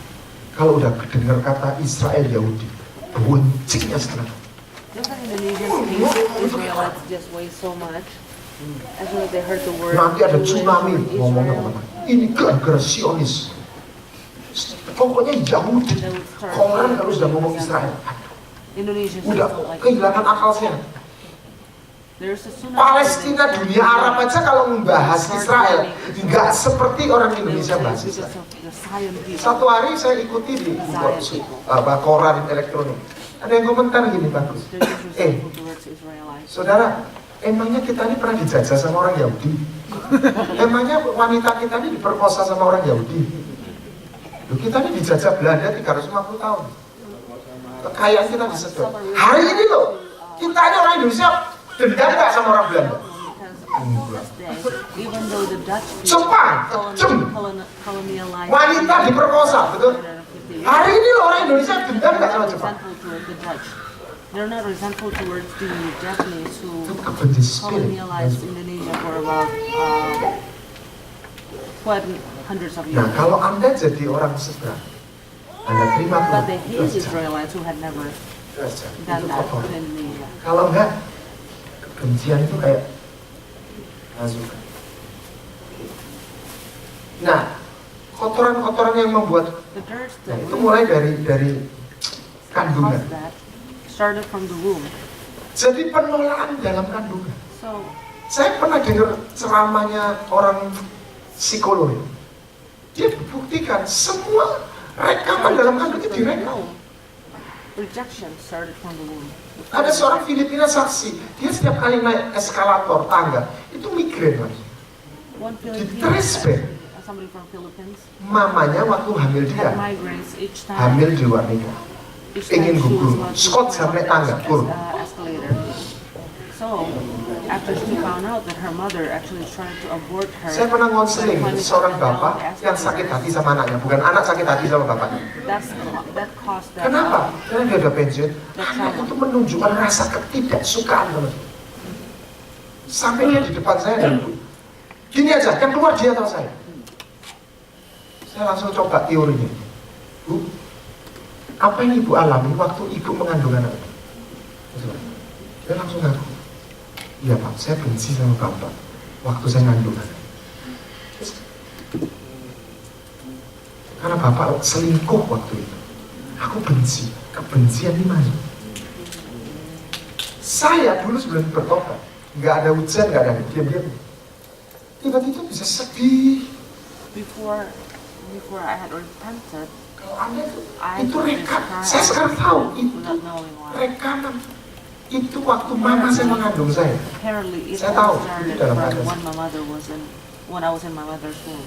Kalau udah dengar kata Israel Yahudi, bencinya setengah. Different Indonesians think Israelites just waste so much. As soon as they heard the word Nanti ada Jewish tsunami or ngomongnya Israel, kemana? Ini gara-gara Sionis. Pokoknya Yahudi. they would start Koran kalau sudah ngomong Israel, Indonesians udah don't like kehilangan akal sehat. There's a tsunami. Palestina, dunia Arab aja kalau membahas Israel, nggak seperti orang Indonesia bahas because Israel. of the Zion people. Satu hari saya ikuti di koran elektronik. Ada yang komentar gini bagus. They're disrespectful towards Israelites. Saudara, emangnya kita ini pernah dijajah sama orang Yahudi? Emangnya wanita kita ini diperkosa sama orang Yahudi? Loh, kita ini dijajah Belanda 350 tahun. Kekayaan kita disedot. Hari ini loh, kita ini orang Indonesia dendam nggak sama orang Belanda? Even though the Dutch Jepang, colonialized wanita diperkosa, betul? Hari ini loh orang Indonesia dendam nggak sama Jepang? resentful towards the Dutch. They're not resentful towards the Japanese who Itu kebenci spirit. colonialized Indonesia for about hundreds of Nah, years. kalau Anda jadi orang seberang, Anda terima But they itu hate aja. Israelites who had never Itu aja. done Itu that kotor. to Indonesia. Kalau enggak, kebencian itu kayak masukan. Nah, kotoran-kotoran yang membuat, The dirt nah, that itu mulai dari kandungan. caused that started from the womb. Jadi penolakan dalam kandungan. So Saya pernah dengar ceramahnya orang psikolog. Dia buktikan semua rekaman dalam kandungan itu direkam. rejection started from the womb. Ada seorang Filipina saksi, dia setiap kali naik eskalator tangga itu migrain lagi. One Ditrace back. somebody from Philippines Mamanya waktu hamil had dia, migraines each time. hamil di luar nikah. Each time ingin she was gugur. going to Scott sampai tangga, turun. escalator. So after she found out that her mother actually tried to abort her, Saya pernah konseling when she seorang went down bapak the yang sakit escalator, hati sama anaknya, bukan anak sakit hati sama bapaknya. that caused that. Kenapa? Karena dia udah pensiun, anak itu menunjukkan rasa ketidaksukaan teman. Sampai dia di depan saya dan gini aja, yang keluar dia atau saya. Saya langsung coba teorinya. Bu, apa yang ibu alami waktu ibu mengandung anak? Dia langsung ngaku. Iya Pak, saya benci sama bapak waktu saya ngandung anak. Karena bapak selingkuh waktu itu. Aku benci, kebencian ini mana? Saya dulu sebelum bertobat, nggak ada hujan, nggak ada diam-diam. Tiba-tiba bisa sedih. Before I had repented, Kalau Anda I itu started rekam, crying saya sekarang tahu itu without knowing why. rekaman. Itu waktu mama saya mengandung saya. Apparently, it Saya tahu, all started itu dalam from hati. when I was in my mother's womb.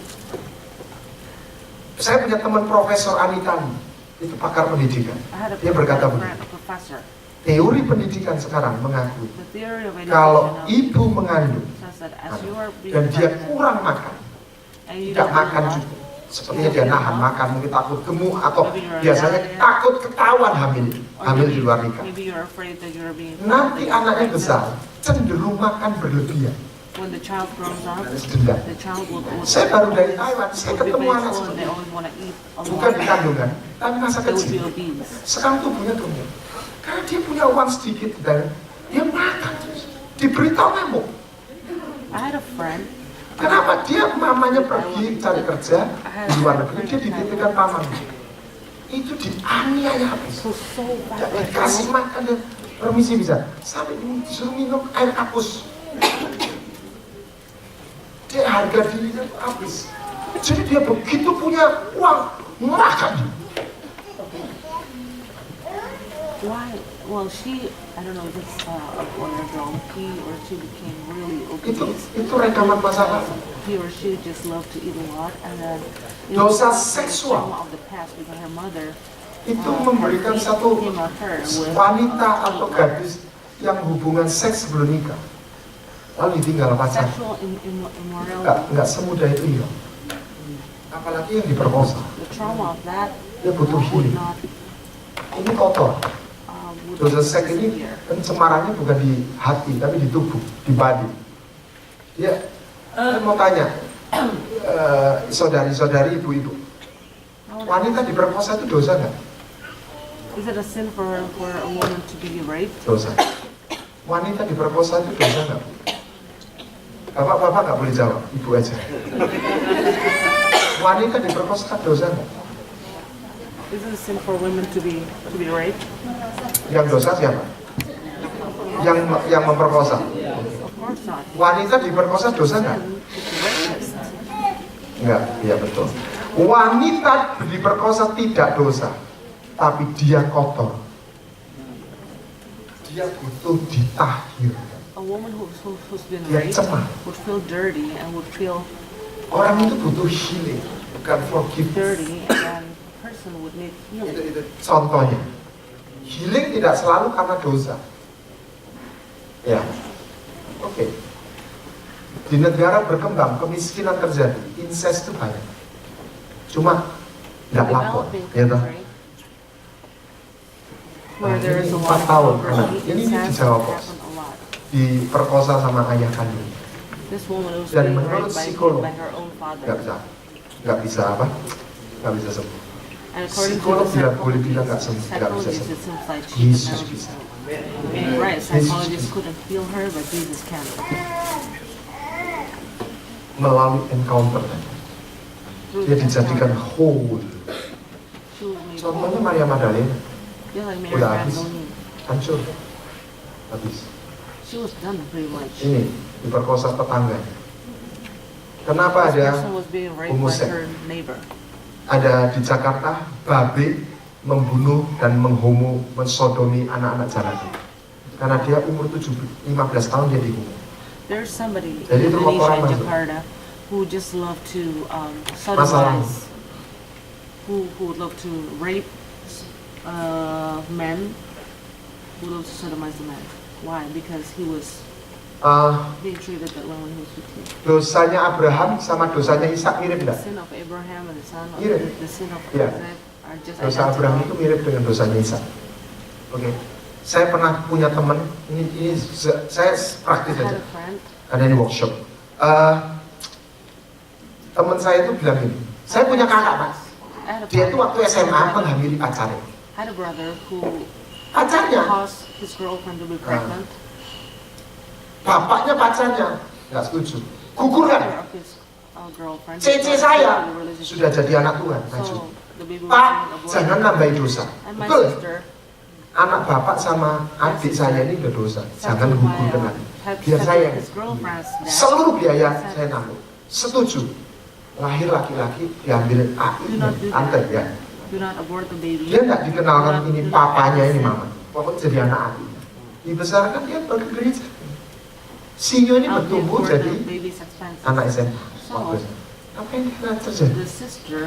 Saya punya teman Profesor Anitani, itu pakar pendidikan. I had a Dia berkata begini, friend, a professor. teori pendidikan sekarang mengakui The theory of kalau education ibu mengandung says that as you are being dan dia pregnant kurang makan, and you tidak don't makan eat a lot, juga, sepertinya dia nahan makan, mungkin takut gemuk atau biasanya takut ketahuan hamil di luar nikah. maybe you're afraid that you're being Nanti anaknya besar, cenderung makan berlebihan. when the child grows up, Dendam. the child will Saya baru dari Taiwan, saya be ketemu anak vengeful and seperti they itu. always want to eat a Bukan di lot. kandungan, tapi masa They would be kecil. obese. Sekarang tubuhnya gemuk. Karena dia punya uang sedikit, dan dia makan terus. Diberitahu ngamuk. I had a friend. Kenapa? Dia mamanya pergi cari kerja di luar negeri, dia dititipkan pamannya. Itu dianiaya habis. who's so Tidak fat. dikasih makan, dia permisi bisa. Sampai disuruh minum air kapus. Dia harga dirinya tuh habis. Jadi dia begitu punya uang, makan. Why? Well, I don't know if it's a boy or girl, he or she became really obese. Itu rekaman masa lalu. He or she just loved to eat a lot, and then it Dosa was seksual. trauma of the past because her mother Itu memberikan satu came at her with wanita atau gadis yang hubungan seks sebelum nikah, lalu ditinggal pacar. sexual immorality. Enggak semudah itu ya. Apalagi yang diperkosa, The trauma of that dia butuh would healing. not Ini kotor. would Dosa seks ini disappear. pencemarannya bukan di hati, tapi di tubuh, di body. Ya, saya mau tanya, saudari-saudari, ibu-ibu, wanita diperkosa itu dosa nggak? Is it a sin for a woman to be raped? Dosa. Wanita diperkosa itu dosa nggak? Bapak-bapak nggak boleh jawab, ibu aja. Wanita diperkosa dosa nggak? Is it a sin for women to be raped? Yang dosa siapa? Yang memperkosa. Of course not. Wanita diperkosa dosa nggak? It's the rapist. Enggak, iya betul. Wanita diperkosa tidak dosa, tapi dia kotor. Dia butuh ditahhirkan. A woman who's been Dia raped cemah. would feel dirty and would feel Orang itu butuh healing, bukan forgiveness. dirty, and the person would need healing. Itu contohnya. Healing tidak selalu karena dosa. Ya, oke. Di negara berkembang, kemiskinan terjadi, incest itu banyak. Cuma nggak lapor, Developing ya toh? country where there is a 4 lot of tahun, poverty, ini incest dijawab, Bos. happen a lot. Diperkosa sama ayah kandung. This woman was Dan being menurut raped psikolog, by her own nggak father. bisa apa? Nggak bisa sembuh. And according to Psikolog the tidak boleh bilang nggak sembuh, nggak bisa psychologist, sembuh. it seems like she Yesus could never bisa. be right. Psychologists couldn't heal her, but Jesus can. Melalui encounter tadi, dia dijadikan whole. She was made Contohnya Maria Magdalena, just like Mary udah habis, Magdalene. hancur, habis. She was done pretty much. Ini diperkosa tetangga. Kenapa This ada person was being raped by homoseks? her neighbor. Ada di Jakarta babe membunuh dan menghomo, mensodomi anak-anak jalanan. Karena dia umur 15 tahun dia dihukum. There's somebody Jadi in itu Indonesia kotoran and masuk. Jakarta who just love to Masalah. sodomize, who would love to rape men, who loves to sodomize the men. Why? Because he was being treated that way when he was 15. Dosanya Abraham sama dosanya Ishak mirip The enggak? sin of Abraham and the son of Mirip. the sin of Iya. Isaac are just Dosa Abraham itu identical. mirip dengan dosanya Ishak. Oke. Saya pernah punya teman, ini saya praktis I had aja, a friend. karena ini workshop. Teman saya itu bilang gini, saya punya kakak Pak. I had a Dia itu waktu brother- SMA menghamili pacarnya. had a brother who Pacarnya, caused his girlfriend to be pregnant. bapaknya pacarnya, nggak setuju. Gugurkan. Father of his girlfriend. Cece saya sudah jadi anak Tuhan, maju. So the baby was Pak, being aborted. jangan nambahi dosa. And my Betul. sister Anak bapak sama adik saya ini berdosa. said Jangan to gugurkan lagi. Biar said saya to his girlfriend's dad, seluruh biaya saya tanggung. Setuju. Lahir laki-laki diambil AI do not do tante that. ya. Do not abort the baby. Dia nggak dikenalkan Do not- ini do not papanya ini consent. mama. Pokoknya jadi anak AI. Dibesarkan dia pergi gereja. Sinyo ini I'll bertumbuh pay for jadi the baby's expenses. anak SMA. So, Bagus. Apa yang terjadi? the sister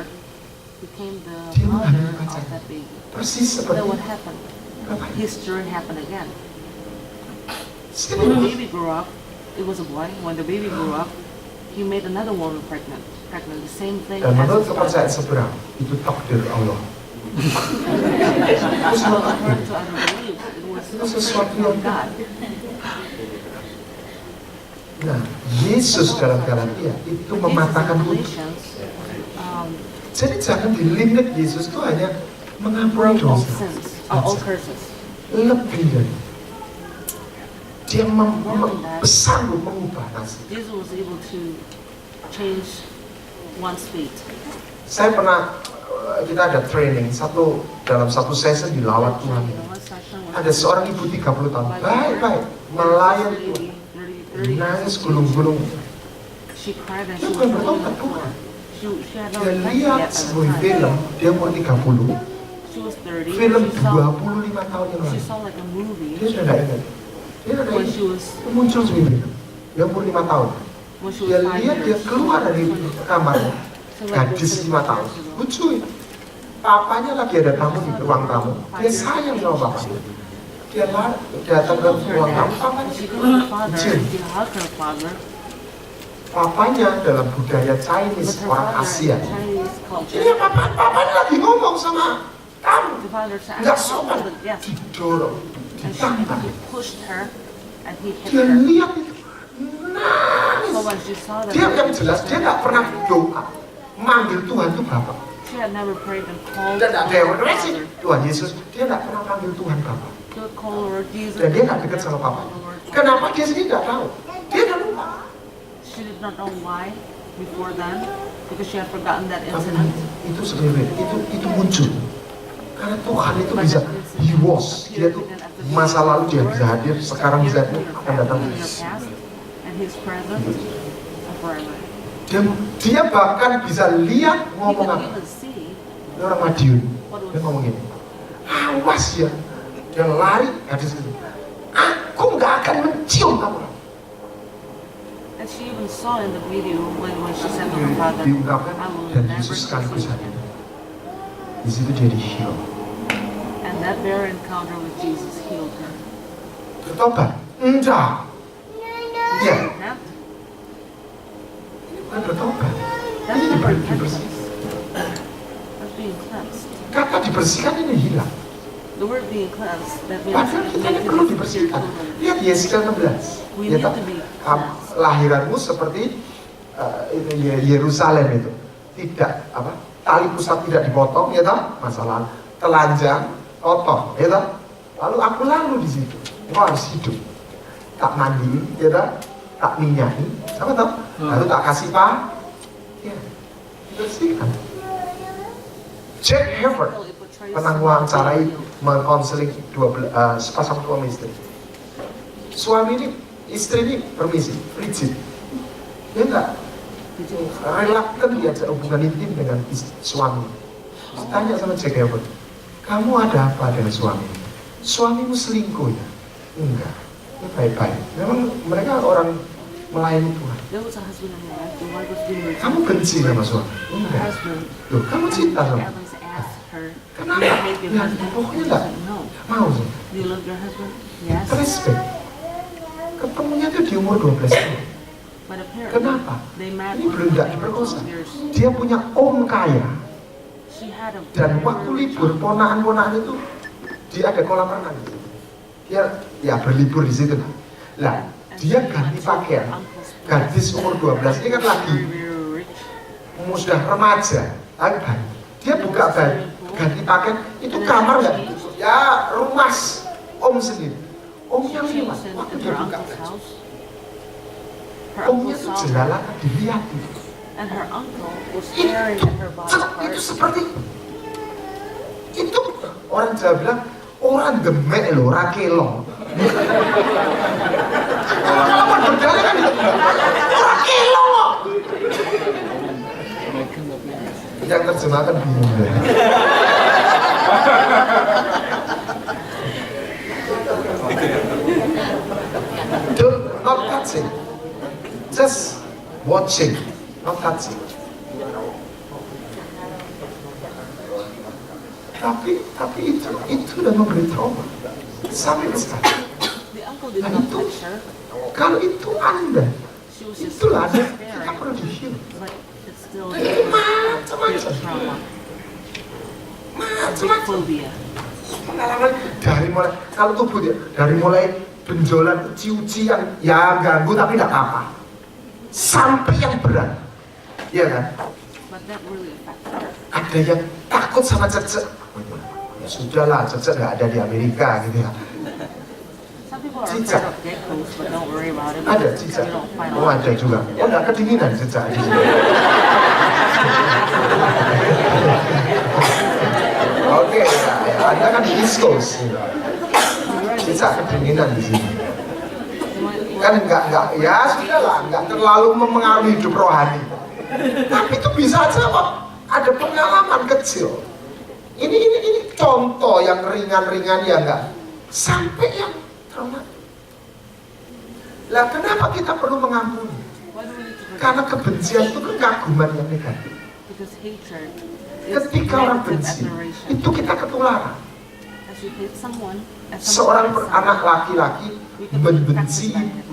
became the Dia mother menghamili of pacarnya. that baby. Persis seperti Then what happened? apa ini? History happened again. When the Sini. baby grew up, it was a boy. When the baby grew up, he made another woman pregnant. The same thing Dan as menurut his kepercayaan brother. seberang itu takdir Allah. So according to other beliefs, it was Itu sesuatu yang from God. Nah, Yesus dalam Galatia itu Jesus in mematahkan kutuk. Galatians Jadi jangan dilimit Yesus itu hanya mengampuni broke all dosa. sins, all curses. Lebih dari dia sanggup mengubah nasib. Jesus was able to change one's fate. Saya pernah kita ada training dalam satu sesi di lawat Tuhan. Ada seorang ibu 30 tahun, baik-baik melayani Tuhan, nangis gulung-gulung. She cried and Dia she bukan was rolling bertobat, on the floor. bukan. She had not Dia repented lihat yet at the sebuah time. film, dia umur 30, She was 30. film She saw 25 tahun yang she lalu. saw like a movie Dia sudah tidak ingat. Dia sudah when ingat. she was Itu muncul sebuah film. Dia umur 5 tahun. Dia 5 lihat dia years. keluar dari kamarnya. So like Gadis this 5 tahun. Lucu ya. Papanya lagi ada tamu di ruang tamu. Dia sayang sama bapaknya. Dia datang ke ruang tamu. Papanya She goes to her father kecil. and she hugged her father. Papanya dalam budaya But Chinese, her orang father Asia. in Chinese culture, Ini papanya lagi ngomong sama kamu. the father said, Nggak sopan. yes. Didorong, And ditantang. he pushed her and he hit Dia her. lihat itu. Nangis. So But when she saw that, Dia yang jelas, dia nggak pernah doa manggil Tuhan itu Bapa. she had never prayed and called Dan ada yang reaksi Father. Tuhan Yesus, dia nggak pernah panggil Tuhan Bapa. She would call Lord Jesus. Dan dia nggak dekat sama Papa. Kenapa dia sendiri nggak tahu? Dia udah lupa. She did not know why before then, because she had forgotten that Tapi incident. itu sebenarnya itu muncul. Karena Tuhan itu bisa, He was, dia tuh masa lalu dia bisa hadir, sekarang bisa hadir, akan datang. In her past, and His present and forever. Dia bahkan bisa lihat He ngomong could apa. even see Ini orang Madiun, dia ngomong gini, awas ya, dia lari hadis itu. Aku nggak akan mencium kamu. and she even saw in the video when she said to her father, Diungkapkan I will dan never Yesus sekaligus see you. hadir. Di situ dia di-heal. And that very encounter with Jesus healed her. Bertobat? Enggak. Iya, Repent? bukan bertobat. That's Ini not repentance. dibersihkan. That's being cleansed. Kata dibersihkan ini hilang. The word being cleansed, that means Padahal kita ini perlu disappear dibersihkan. totally. Lihat Yesaya 16. We Ya need tak? to be Lahiranmu seperti itu Yerusalem itu. Tidak apa? Tali pusat tidak dipotong, ya tak? Masalah telanjang, kotor, ya tak? Lalu aku lalu di situ. Engkau harus hidup. Tak mandi, ya tak? Tak minyaki, sama tak? Lalu tak kasih ya, dibersihkan. Jack Havert It portrays pernah wawancarai mengkonseling sepasang suami istri. Suami ini, istri ini permisi, rigid. Dia enggak relaktan diajak hubungan intim dengan suami. Tanya sama Jack Havert, kamu ada apa dengan suami? Suamimu selingkuh ya? Enggak, ini baik-baik. Memang mereka orang melayani Tuhan. There was a husband and wife. The wife was being rejected. Kamu benci sama suami? The Enggak. husband, Loh, kamu cinta sama? Evans asked her, do Kenapa? you hate your Ya, husband? pokoknya She enggak. said, no. Mau sih. Do you love your husband? Yes. Respect. Ketemunya tuh di umur 12 tahun. But apparently, Kenapa? they met Ini when belum they tidak were diperkosa. 12 years. Dia punya om kaya. She had a Dan very waktu rich libur, ponaan-ponaan itu dia ada kolam renang. Dia ya berlibur di situ. Lah, dia ganti pakaian. Gadis umur 12 ini kan lagi very rich. sudah remaja, lagi bayi. Dia buka baju, ganti pakaian, itu kamar nggak ditutup. Ya rumah om sendiri. Omnya She lewat, was in waktu her dia buka uncle's baju. house. Her uncle Omnya tuh saw her, jelalatan dilihatin. and her uncle was staring at her body Itu part. seperti itu orang Jawa bilang orang gemek loh, rakelo. Kalau berdalih kan gitu, orang kelo loh. Yang terjemahkan bingung deh. Not touching, just watching, not touching. Tapi itu udah memberi trauma sampai sekarang. The uncle did Nah, not itu touch her. kalau itu Anda, She was just itulah Anda, kita staring. perlu di-heal. But it's still Itu big macam-macam, trauma, big macam-macam phobia. pengalaman dari mulai kalau tubuh dia dari mulai benjolan uci-ucian ya ganggu tapi tidak apa-apa sampai yang berat, ya kan? But that really affected her. Ada yang takut sama cecek. Ya sudahlah, cecek nggak ada di Amerika gitu ya. Some people are Cicak. afraid of geckos, but don't worry about it. Ada because cicak. you don't find Oh out. ada juga. Oh nggak kedinginan cecek di sini. Oke, ya, Anda kan di East Coast. Cecek kedinginan di sini. Kan enggak ya sudahlah, enggak terlalu mempengaruhi hidup rohani. Tapi itu bisa aja kok ada pengalaman kecil. Ini contoh yang ringan-ringan ya enggak sampai yang trauma. Lah kenapa kita perlu mengampuni? Why do we need to forgive? Karena kebencian itu kekaguman yang negatif. Because hatred is Ketika orang negative benci, admiration. itu kita ketularan. As you hate someone, as Seorang someone hates anak laki-laki membenci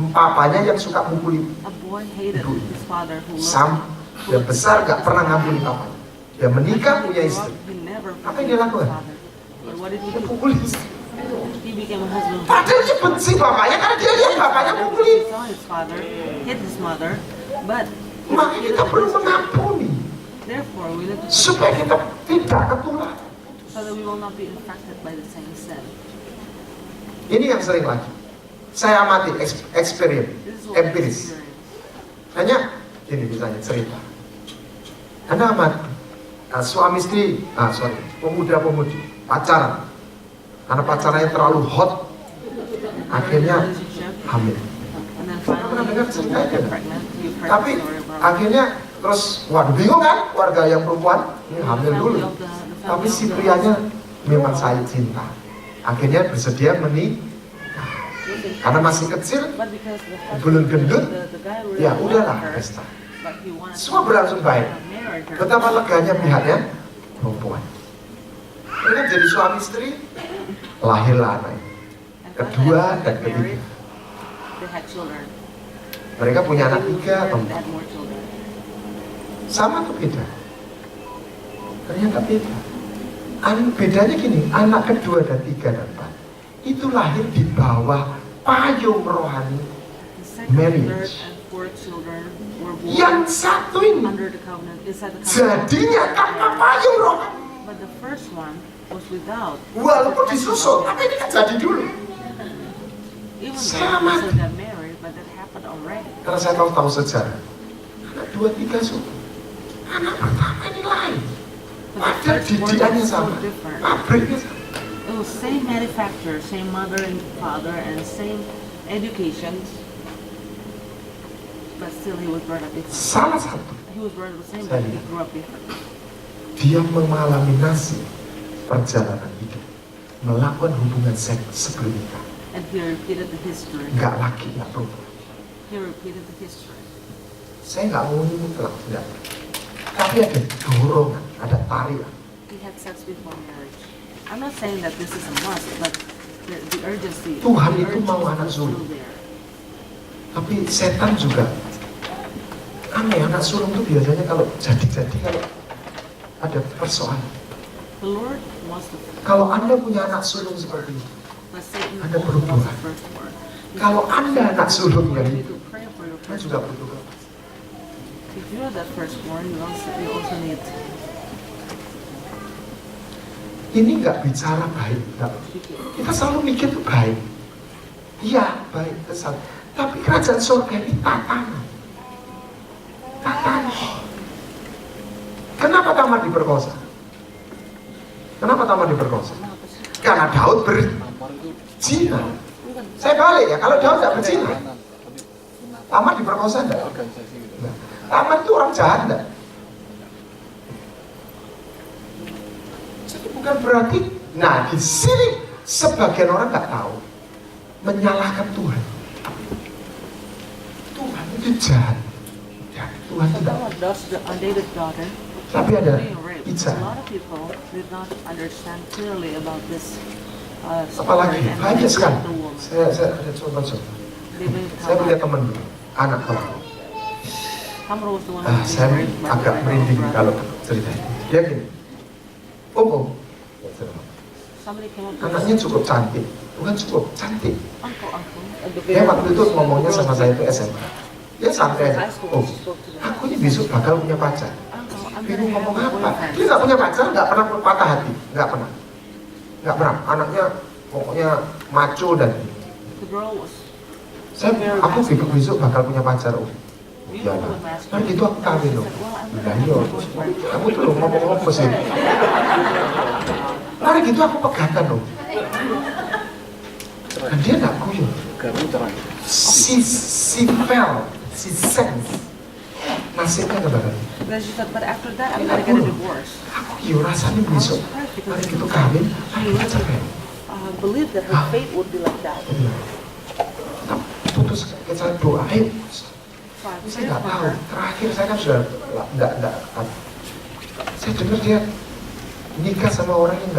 papanya yang suka mukuli a boy hated his father who loved Sam him. dan besar gak pernah ngampuni papanya. Dia menikah punya istri, He never apa yang dia lakukan? father. But what did he dia do? pukuli istri. He became a husband. Padahal dia benci bapaknya karena dia lihat bapaknya mukuli. He saw his father hit his mother, But Maka kita perlu mengampuni therefore we need to supaya kita tidak ketularan. so that we will not be infected by the same sin. Ini yang sering lagi saya amati, experience, This is what we empiris. experience. Hanya ini misalnya cerita. Anda amati suami istri, pemuda-pemudi pacaran. Karena pacarannya terlalu hot, akhirnya Relationship, hamil. and then Pernah finally dengar cerita itu? get pregnant. You Tapi akhirnya terus, waduh bingung kan warga yang perempuan, ini hamil dulu. Tapi si prianya memang saya cinta. Akhirnya bersedia menikah. Karena masih kecil, But because the husband- belum gendut, the guy really ya loved udahlah her, pesta. but he wanted Semua to berlangsung baik. marry her. Betapa leganya pihaknya perempuan. Mereka jadi suami istri, lahirlah anak. And finally, Kedua after dan they ketiga. married, they had children. Mereka punya anak They 3 atau married, they 4. had more children. Sama atau beda? Ternyata beda. Bedanya gini, anak kedua dan 3 dan 4 itu lahir di bawah payung rohani. The second, Marriage. third, and fourth children were born Yang satu ini under the covenant, inside the covenant. jadinya tanpa payung rohani. But the first one was without. Walaupun disusul, tapi ini kan jadi dulu. Even Selamat. though they got married, but that happened already. Karena saya tahu sejarah. Anak 2, 3 suku. Anak pertama ini lain. But the Padahal first one didikannya was so sama, different. pabriknya sama. It was same manufacturer, same mother and father, and same education. But still, he was brought up different. Salah satu, He was brought up the same, but he Saya- grew up different. dia mengalami nasib perjalanan hidup, melakukan hubungan seks sebelum nikah. And he repeated the history. Enggak laki, enggak perempuan. He repeated the history. Saya nggak mau mutlak, enggak. Tapi ada dorongan, ada tarian. He had sex before marriage. I'm not saying that this is a must, but the urgency. Tuhan the itu mau urgency anak is sulung. still there. Tapi setan juga aneh, anak sulung itu biasanya kalau jadi kalau ada persoalan. The Lord wants to. Kalau Anda punya anak sulung seperti itu, But Satan Ada also berhubungan. wants the first one. kalau Anda anak sulung yang You itu, need to pray for your Anda first juga one. berdoa. If you're that firstborn, you also need to Ini nggak bicara baik, nggak. Kita selalu mikir itu baik. Iya, baik, kesal. Tapi kerajaan surga ini tatanan. Tatanan. Kenapa Tamar diperkosa? Kenapa Tamar diperkosa? Karena Daud berzina. Saya balik ya, kalau Daud tidak berzina, Tamar diperkosa enggak? Enggak. Tamar itu orang jahat enggak? Jadi bukan berarti, nah di sini sebagian orang nggak tahu, menyalahkan Tuhan. Tuhan itu jahat. Ya, Tuhan So tidak. that was the undated daughter Tapi ada being raped. A Ica. lot of people did not understand clearly about this story Apalagi and banyak they sekali. raped the woman. Saya ada contoh-contoh. They made Saya punya Tamar. teman dulu, anak orang. Tamar was the one who was Saya being raped by agak her merinding brother. kalau ceritanya. Dia gini, Om, Somebody came up to anaknya us, cukup cantik, bukan cukup cantik. uncle. Dia waktu itu ngomongnya sama saya itu SMA. Dia santai aja. Oh, aku ini besok bakal punya pacar. Uncle, I'm Bingung gonna ngomong have a apa? boyfriend. Dia nggak punya pacar, nggak pernah patah hati, nggak pernah. Nggak pernah. Anaknya pokoknya maco dan The girl was aku besok bakal punya pacar. Oh, iya beautiful lah. and masculine. Kan gitu aku kawin loh. She said, well, I'm Nah gonna iya, have a boyfriend. kamu tuh ngomong apa sih? Mari gitu aku pegatan loh. Dan dia nggak guyon. Si sense nasibnya kebakaran. Then she said, but after that, I'm gonna get a divorce. Aku iya rasanya besok. Mari gitu kawin, ayo kita cerai. Believe that her fate would be like that. Kita putus kita doa. Ayo. So I Saya prayed nggak for tahu. her. Terakhir saya kan sudah nggak. Saya dengar dia nikah sama orang yang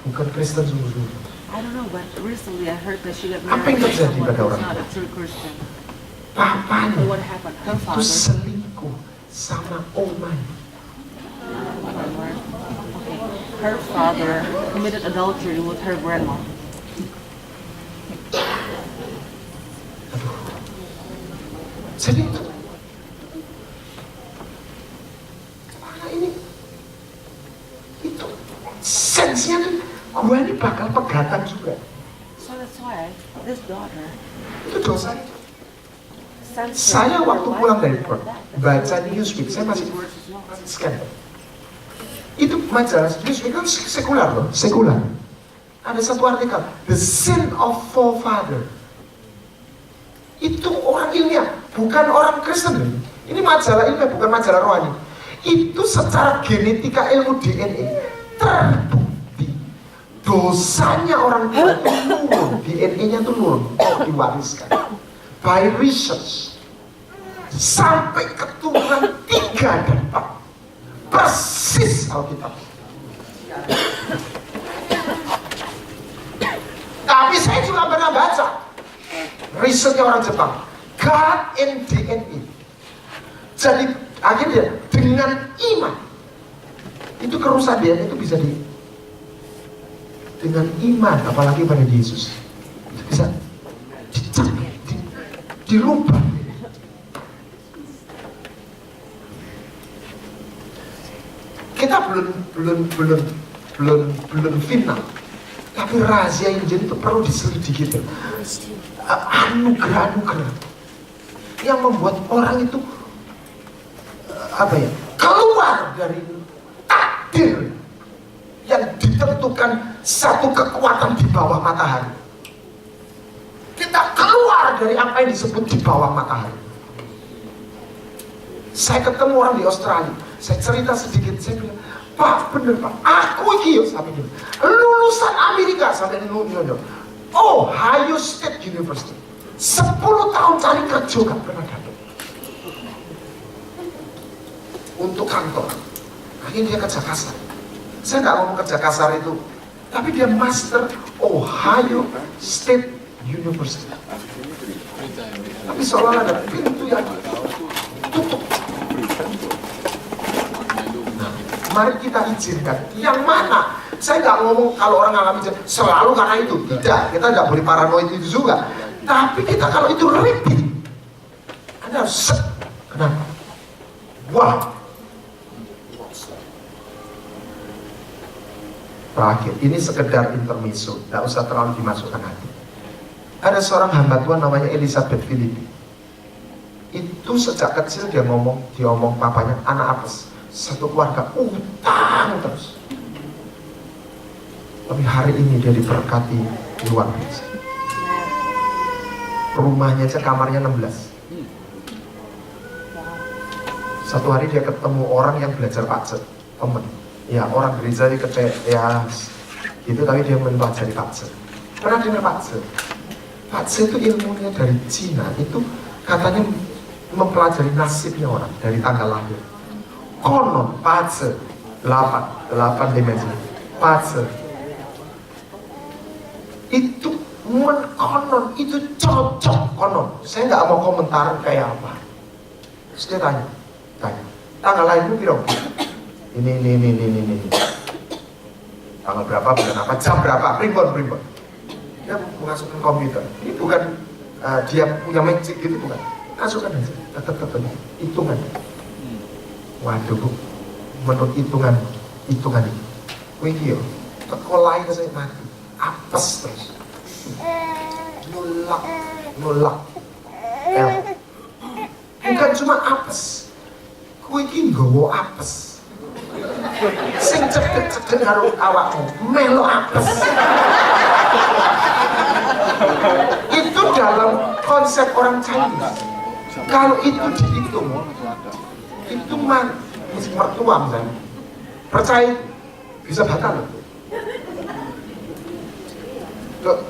bukan Kristen sungguh-sungguh. I don't know, but recently I heard that she got Apa married yang to terjadi someone pada who's orang not a tua? true Christian. Papanya So what happened? Her itu father. selingkuh sama omanya. Okay. Her father committed adultery with her grandma. Jadi kasihan, gue ini bakal pegatan juga. So that's why this daughter Itu dosa. sent Saya her waktu life pulang dari like Perth, that. baca Newsweek, saya masih scan. Itu majalah Newsweek kan sekular loh, sekular. Ada satu artikel, The Sin of Forefather. Itu orang ilmiah, bukan orang Kristen. Ini majalah ilmiah, bukan majalah rohani. Itu secara genetika ilmu DNA terbukti dosanya orang tua itu nurun, DNA-nya itu nurun, diwariskan by research sampai keturunan 3 dan 4 persis Alkitab. Tapi saya juga pernah baca risetnya orang Jepang, God and DNA. Jadi akhirnya dengan iman itu kerusakan DNA itu bisa dengan iman, apalagi pada Yesus itu bisa dirubah. Kita belum final, tapi rahasia Injil itu perlu diselidiki. Anugerah-anugerah yang membuat orang itu keluar dari takdir yang ditentukan satu kekuatan di bawah matahari. Kita keluar dari apa yang disebut di bawah matahari. Saya ketemu orang di Australia, saya cerita sedikit, saya bilang, Pak, bener Pak, aku iki sampai ini lulusan Amerika sampai New York, Ohio State University, 10 tahun cari kerja gak pernah dapat untuk kantor. Akhirnya dia kerja kasar. Saya nggak ngomong kerja kasar itu, tapi dia master Ohio State University. Tapi seolah ada pintu yang tutup. Nah, mari kita izinkan. Yang mana? Saya nggak ngomong kalau orang ngalami selalu karena itu. Tidak, kita nggak boleh paranoid itu juga. Tapi kita kalau itu repeat, Anda harus kenapa? Wah. Terakhir, ini sekedar intermezzo, tidak usah terlalu dimasukkan hati. Ada seorang hamba Tuhan namanya Elizabeth Philippi. Itu sejak kecil dia ngomong papanya anak apes, satu keluarga utang terus. Tapi hari ini dia diberkati luar biasa. Rumahnya aja kamarnya 16. Satu hari dia ketemu orang yang belajar pajak, temen. Ya orang gereja kecil ya gitu, tapi dia mempelajari pajak. Pernah dengar pajak? Pajak itu ilmunya dari Cina, itu katanya mempelajari nasibnya orang dari tanggal lahir. Konon pajak 8 dimensi pajak itu konon itu cocok konon. Saya nggak mau komentar kayak apa. Terus dia tanya tanggal lahirmu piro? Ini tanggal berapa, bulan apa, jam berapa, primbon. Dia masukkan komputer. Ini bukan dia punya magic gitu, bukan. Masukkan aja, tetap hitungan. Waduh Bu, menurut hitungan itu, wih yo, tekolai ke saya mati, apes terus, nolak, bukan cuma apes, wih ini gowo apes. Sing cedek karo awakmu melo apes. Itu dalam konsep orang Chinese. Kalau itu dihitung, itu mertua misalnya, percaya bisa batal.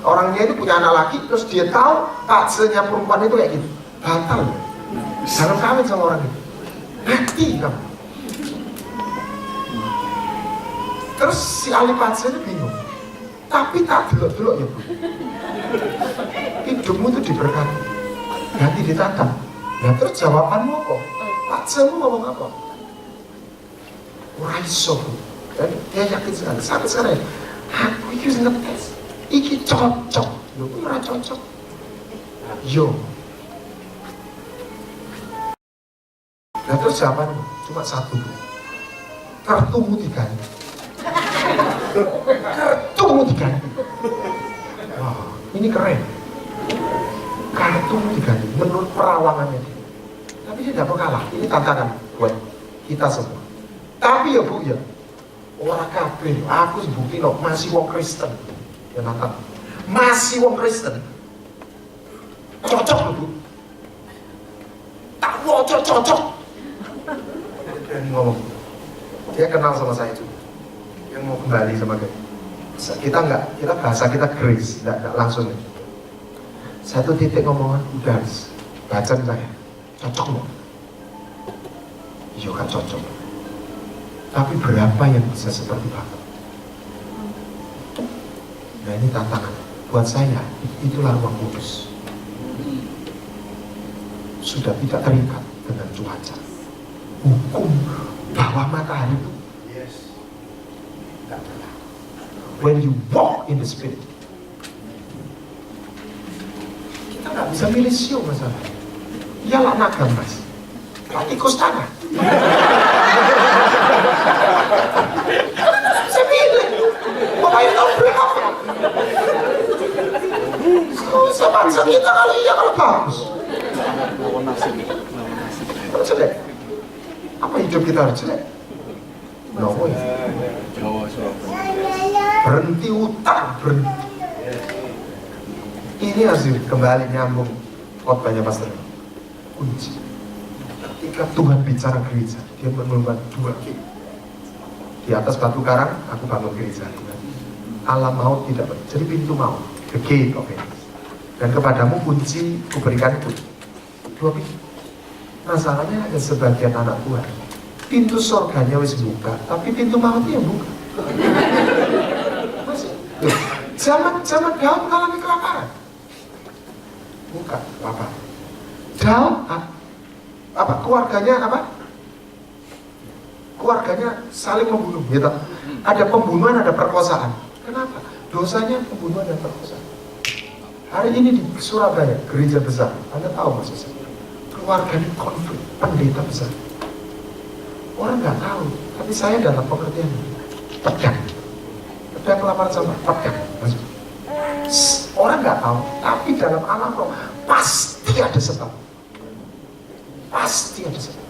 Orangnya itu punya anak laki, terus dia tahu paksanya perempuan itu kayak gitu, batal. Jangan kawin sama orang itu, mati kamu. Terus si ahli pacar itu bingung, tapi tak delok-delok ya Bu, hidupmu itu diberkati, ganti ditata. Nah terus jawabanmu apa? Pacarmu ngomong apa? Ora iso Bu. Dan dia yakin sekali, sampai sekarang aku ini ngetes, iki cocok, lho ora cocok. Yo. Nah terus jawabanmu cuma satu Bu, kartumu diganti. Kartumu diganti. Wah, ini keren. Kartumu diganti menurut perawangannya dia. Tapi dia tidak mau kalah. Ini tantangan buat kita semua. Tapi ya Bu ya, orang kabeh, aku bukti loh, masih wong Kristen. Ya nonton, masih wong Kristen. Cocok loh Bu. Tak cocok. Dan ngomong, dia kenal sama saya juga. Yang mau kembali sama kita bahasa kita grace, tidak langsung. Satu titik ngomongan udah bacaan saya, cocok loh. Iya kan cocok. Tapi berapa yang bisa seperti Bapak? Nah ini tantangan buat saya. Itulah ruang kudus. Sudah tidak terikat dengan cuaca. Hukum bawah matahari itu. Tidak pernah. When you walk in the spirit, kita nggak bisa milih siu masalah. Iyalah naga mas. Kan tikus tanah. Saya pilih. Pokoknya tahu berapa. Susah bangsa kita kalau iya kalau bagus. Kalau jelek, apa hidup kita harus jelek? No way. Berhenti utang, berhenti. Ini hasil kembali nyambung khotbahnya pastor. Kunci. Ketika Tuhan bicara gereja, dia membangun dua gate. Di atas batu karang, aku bangun gereja. Alam maut tidak ber. Jadi pintu maut, the gate of it. Dan kepadamu kunci kuberikan itu. Dua pintu. Masalahnya ada sebagian anak Tuhan. Pintu surganya wis buka, tapi pintu mautnya yang buka. Masih. Zaman Daud mengalami kelaparan. Buka, apa? Daud, apa keluarganya apa? Keluarganya saling membunuh, gitu. Ada pembunuhan, ada perkosaan. Kenapa? Dosanya pembunuhan dan perkosaan. Hari ini di Surabaya, gereja besar, Anda tahu maksud saya. Keluarganya konflik, pendeta besar. Orang nggak tahu, tapi saya dalam pengertian pedang lamaran sama pedang. Orang nggak tahu, tapi dalam alam roh pasti ada sebab. Pasti ada sebab.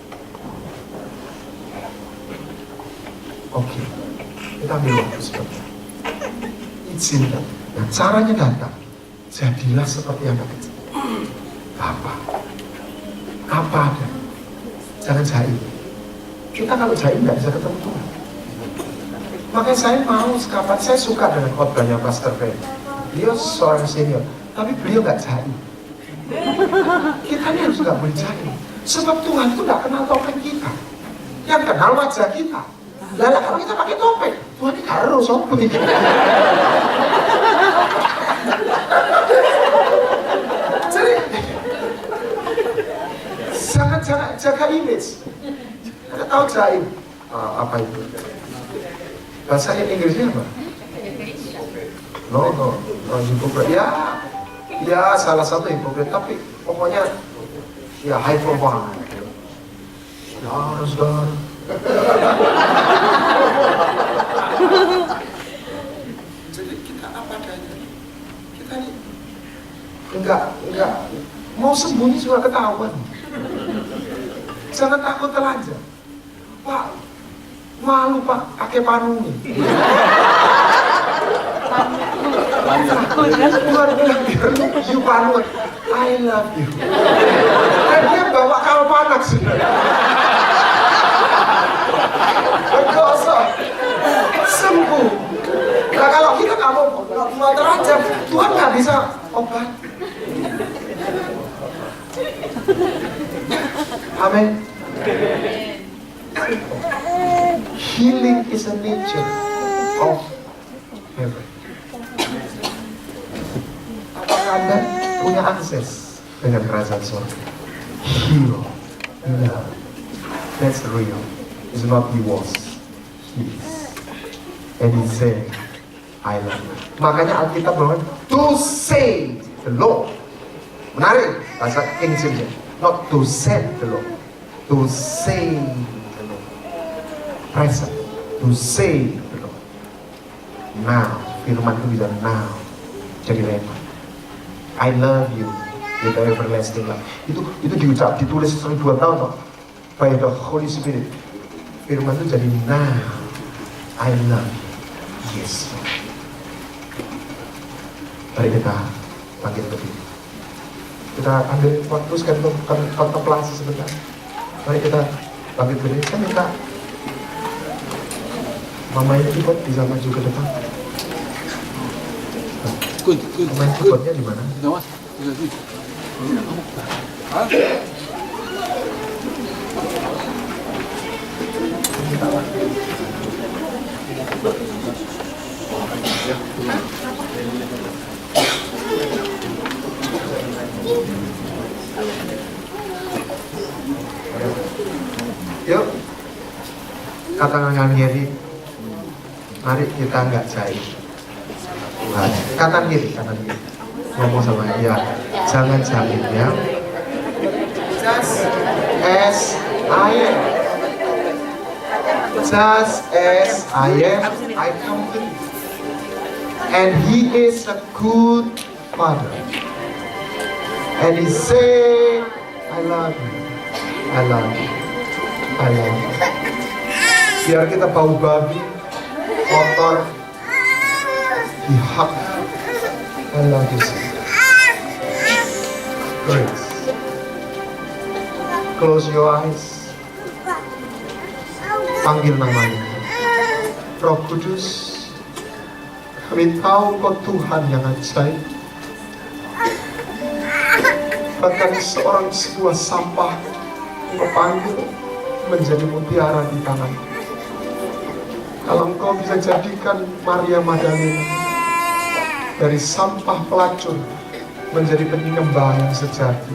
Oke, kita ambil waktu sebentar. Izinkan. Nah, caranya datang. Jadilah seperti anak kecil. Apa ada? Jangan jaim. Kita kalau jaim nggak bisa ketemu Tuhan. Makanya saya mau sekapan, saya suka dengan khotbahnya Pastor Ben. Beliau seorang senior, tapi beliau nggak jaim. Kita ini harus nggak boleh jaim. Sebab Tuhan itu nggak kenal topeng kita. Yang kenal wajah kita. Lalu kalau kita pakai topeng, Tuhan ini harus sopo. Jadi sangat jaga image. Anda tahu jaim? Apa itu? Bahasa Inggrisnya apa? No, hipokrit. Ya salah satu hipokrit, tapi pokoknya ya high profile. Ya harus dong. Jadi kita apa adanya. Kita ini enggak mau sembunyi juga ketahuan. Jangan takut telanjang. Pak, malu Pak, pakai panungi. Luar biasa, you panun, I love you. Dan dia bawa kalpanak sudah. Berdosa, sembuh. Nah kalau kita nggak mau telanjang, Tuhan nggak bisa obat. Amin. Healing is a nature of heaven. Apakah Anda punya akses dengan kerajaan surga? Heal. Yeah. That's real. It's not he was. He is. And he said, I love you. Makanya Alkitab bilang, to say the Lord. Menarik bahasa King James. Not to set the Lord. To say the Lord. Present. To say the Lord. now. Firman itu bisa now jadi rema. I love you with the everlasting love. Itu ditulis 1000 tahun loh. By the Holy Spirit. Firman itu jadi now. I love you. Yes. Mari kita panggil berdiri. Kita ambil waktu sekali untuk kontemplasi sebentar. Mari kita panggil berdiri. Saya minta Mama ini keyboard bisa maju ke depan. Main keyboardnya di mana? Yuk, katakan dengan Gary, mari kita nggak jahit. Kanan kiri, ngomong sama dia, jangan jahit ya. Just as I am, just as I am, I come to you. And He is a good Father. And He say, I love you, I love you, I love you. Biar kita bau babi, kotor, dihak, I love you. Grace. Close your eyes. Panggil namanya. Roh Kudus, kami tahu Kau Tuhan yang ajaib. Bahkan sebuah sampah Kau panggil menjadi mutiara di tangan. Kalau Engkau bisa jadikan Maria Magdalena dari sampah pelacur menjadi penyembah yang sejati,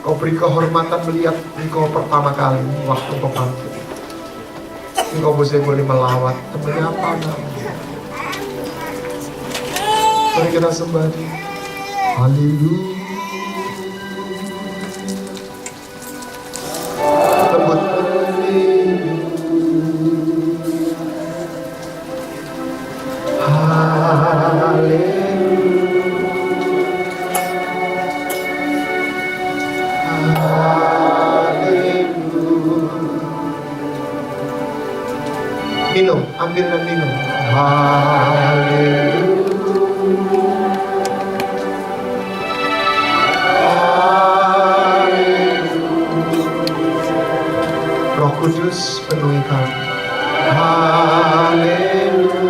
Kau beri kehormatan melihat Engkau pertama kali waktu Kau bangkit. Engkau boleh melawat dan menyapa namanya. Mari kita sembah Dia. Haleluya. Lembut minum, ambil dan minum. Haleluya. Roh Kudus penuhi kami. Haleluya.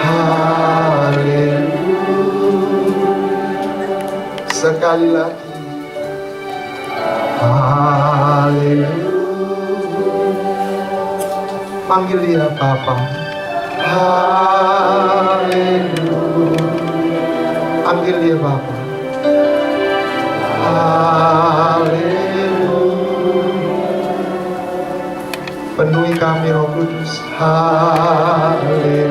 Haleluya. Sekali lagi. Haleluya. Panggil Dia Bapa. Haleluya. Panggil Dia Bapa. Haleluya. Penuhi kami Roh Kudus. Haleluya.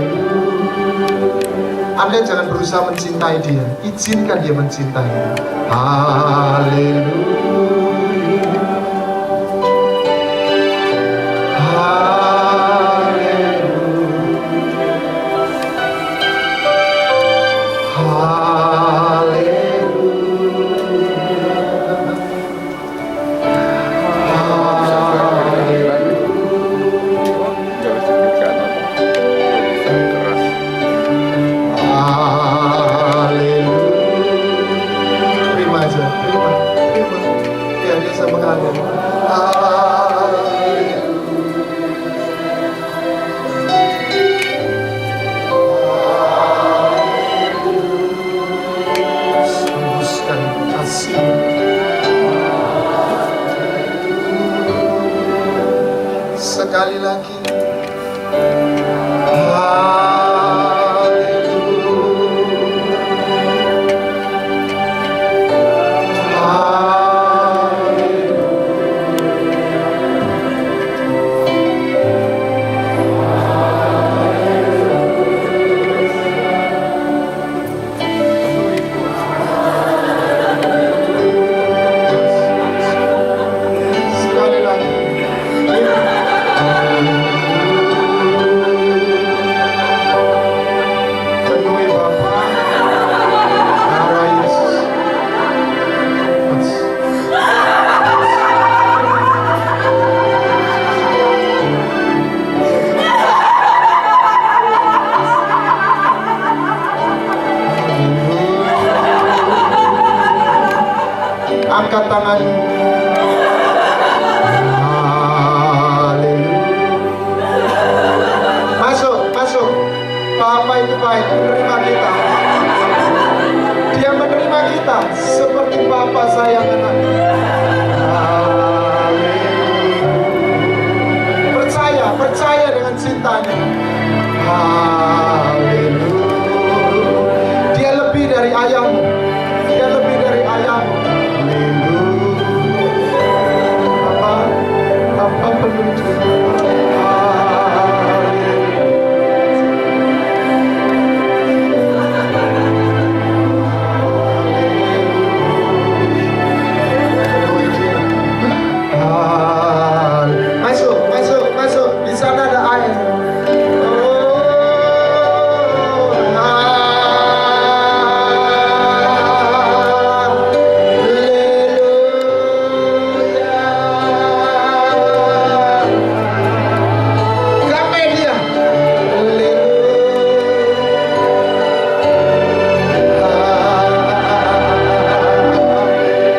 Anda jangan berusaha mencintai Dia, izinkan Dia mencintai. Haleluya. Terima aja, terima. Haleluya. Dia lebih dari ayahmu. Dia lebih dari ayahmu. Haleluya. Apa penunjuk? Masuk, masuk, masuk. Di sana ada air. Gapai dia.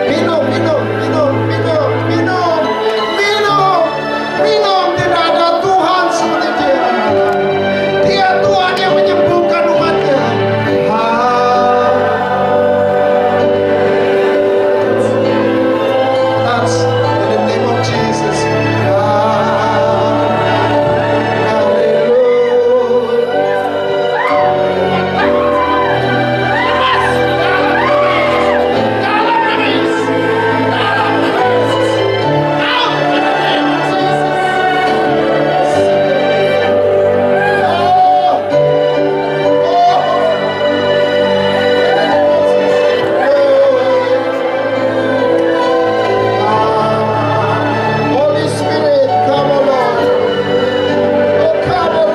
Minum, minum, minum, minum, minum, minum, minum. Tidak ada Tuhan seperti dia. Dia Tuhan yang menyembuhkan umatnya. Touch in the name of Jesus. Hallelujah. Holy Spirit, come, O Lord. Oh, come, O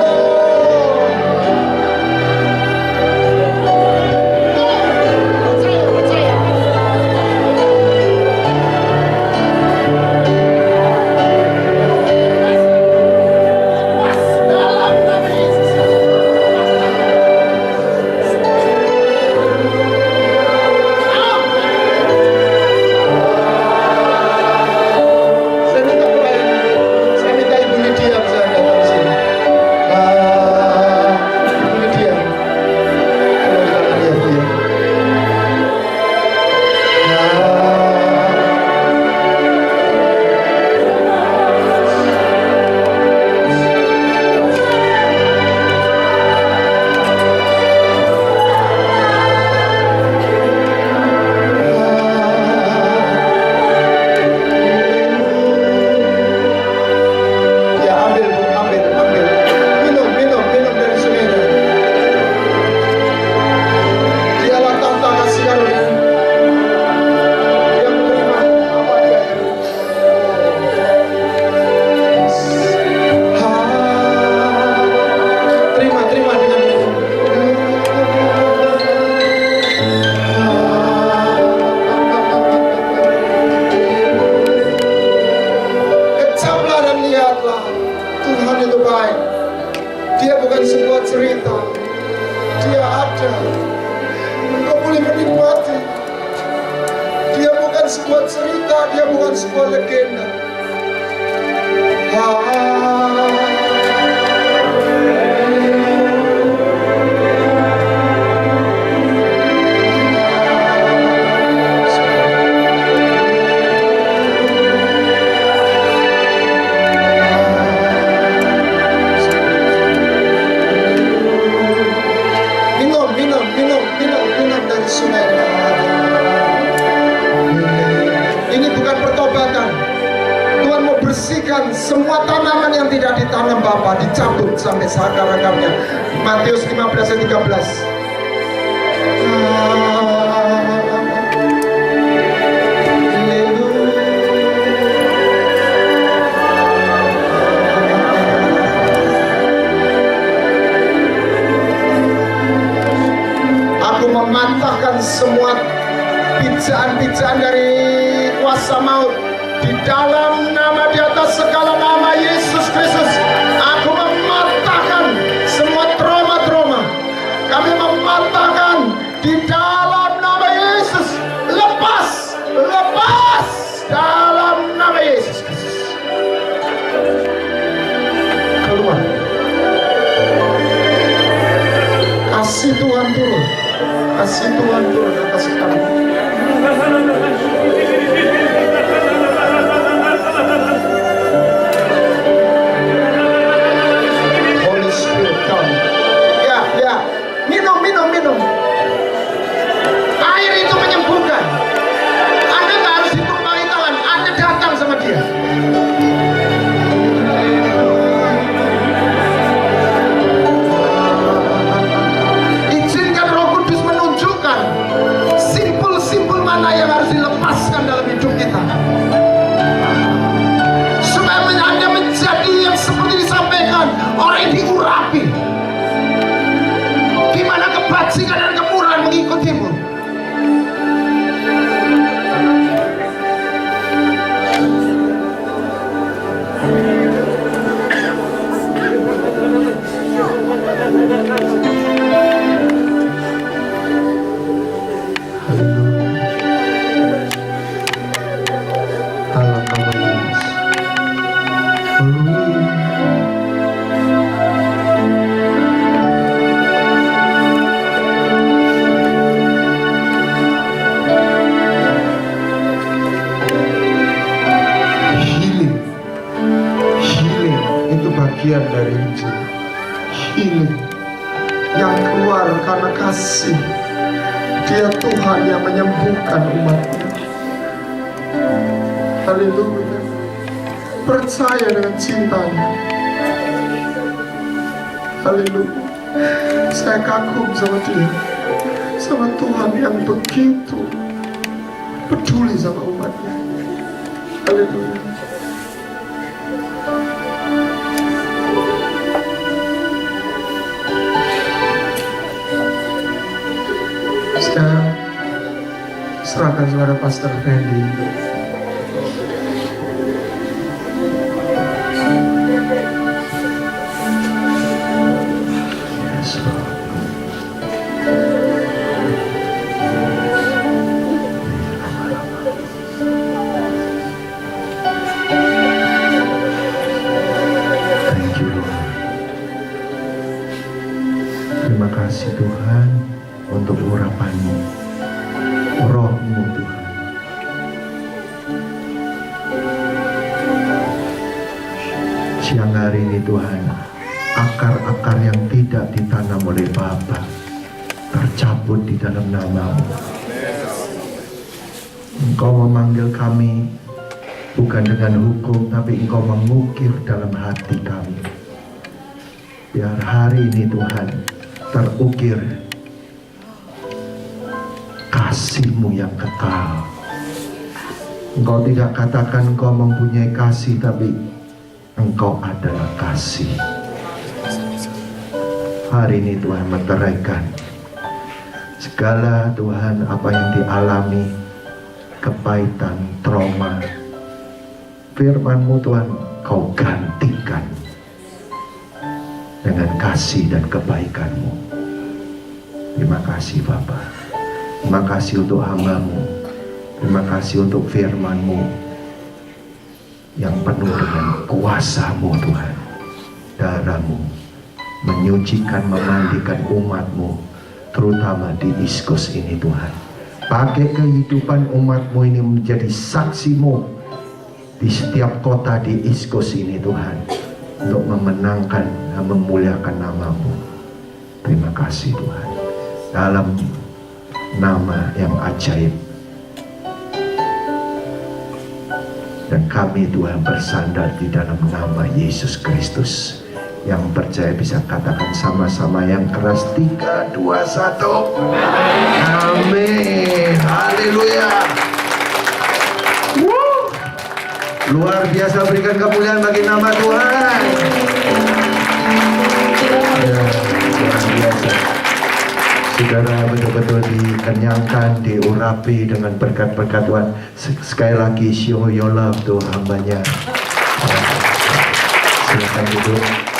Saya minta Ibu Lydia bisa datang ke sini. Ibu Lydia. Tolong silakan ya, Bu, ya. Ya, ambil, Bu, ambil, ambil. Minum, minum, minum dari sungai ini. Dialah tahta kasih karunia. Dia menerima apa dia. Terima, terima dengan ini. Kecaplah dan lihatlah, Tuhan itu baik. Dia bukan sebuah cerita. Dia ada. Engkau boleh menikmati. Dia bukan sebuah cerita. Dia bukan sebuah legenda. Minum, minum, minum, minum, minum dari sungai. Ini bukan pertobatan. Tuhan mau bersihkan semua tanaman yang tidak ditanam Bapa, dicabut sampai seakar-akarnya. Matius 15 ayat 13. Aku mematahkan semua pijaan-pijaan dari kuasa maut di dalam nama di atas segala nama Yesus Kristus. Aku mematahkan semua trauma-trauma. Kami mematahkan di dalam nama Yesus. Lepas, lepas dalam nama Yesus Kristus. Keluar. Kasih Tuhan turun. Kasih Tuhan turun atas kami. Holy Spirit. healing yang keluar karena kasih. Dia Tuhan yang menyembuhkan umatnya. Haleluya. Percaya dengan cintanya. Haleluya. Saya kagum sama dia, sama Tuhan yang begitu peduli sama umatnya. Haleluya. Saya serahkan kepada Pastor Randy. Yes, Lord. Thank you, Lord. Terima kasih Tuhan untuk urapan-Mu, Roh-Mu Tuhan. Siang hari ini Tuhan, akar-akar yang tidak ditanam oleh Bapa tercabut di dalam nama-Mu. Engkau memanggil kami bukan dengan hukum, tapi Engkau mengukir dalam hati kami. Biar hari ini Tuhan terukir kasih-Mu yang kekal. Engkau tidak katakan Engkau mempunyai kasih, tapi Engkau adalah kasih. Hari ini Tuhan menteraikan segala Tuhan apa yang dialami, kepahitan, trauma. Firman-Mu Tuhan Kau gantikan dengan kasih dan kebaikan-Mu. Terima kasih Bapa. Terima kasih untuk hamba-Mu. Terima kasih untuk firman-Mu yang penuh dengan kuasa-Mu Tuhan. Darah-Mu menyucikan, memandikan umat-Mu, terutama di East Coast ini Tuhan. Pakai kehidupan umat-Mu ini menjadi saksi-Mu di setiap kota di East Coast ini Tuhan, untuk memenangkan dan memuliakan nama-Mu. Terima kasih Tuhan, dalam nama yang ajaib. Dan kami Tuhan bersandar di dalam nama Yesus Kristus. Yang percaya bisa katakan sama-sama yang keras, 3, 2, 1. Amin. Haleluya. Luar biasa, berikan kemuliaan bagi nama Tuhan. Ya, luar biasa. Saudara betul-betul dikenyangkan, diurapi dengan berkat-berkat Tuhan. Sekali lagi show your love to hambanya. Silakan duduk.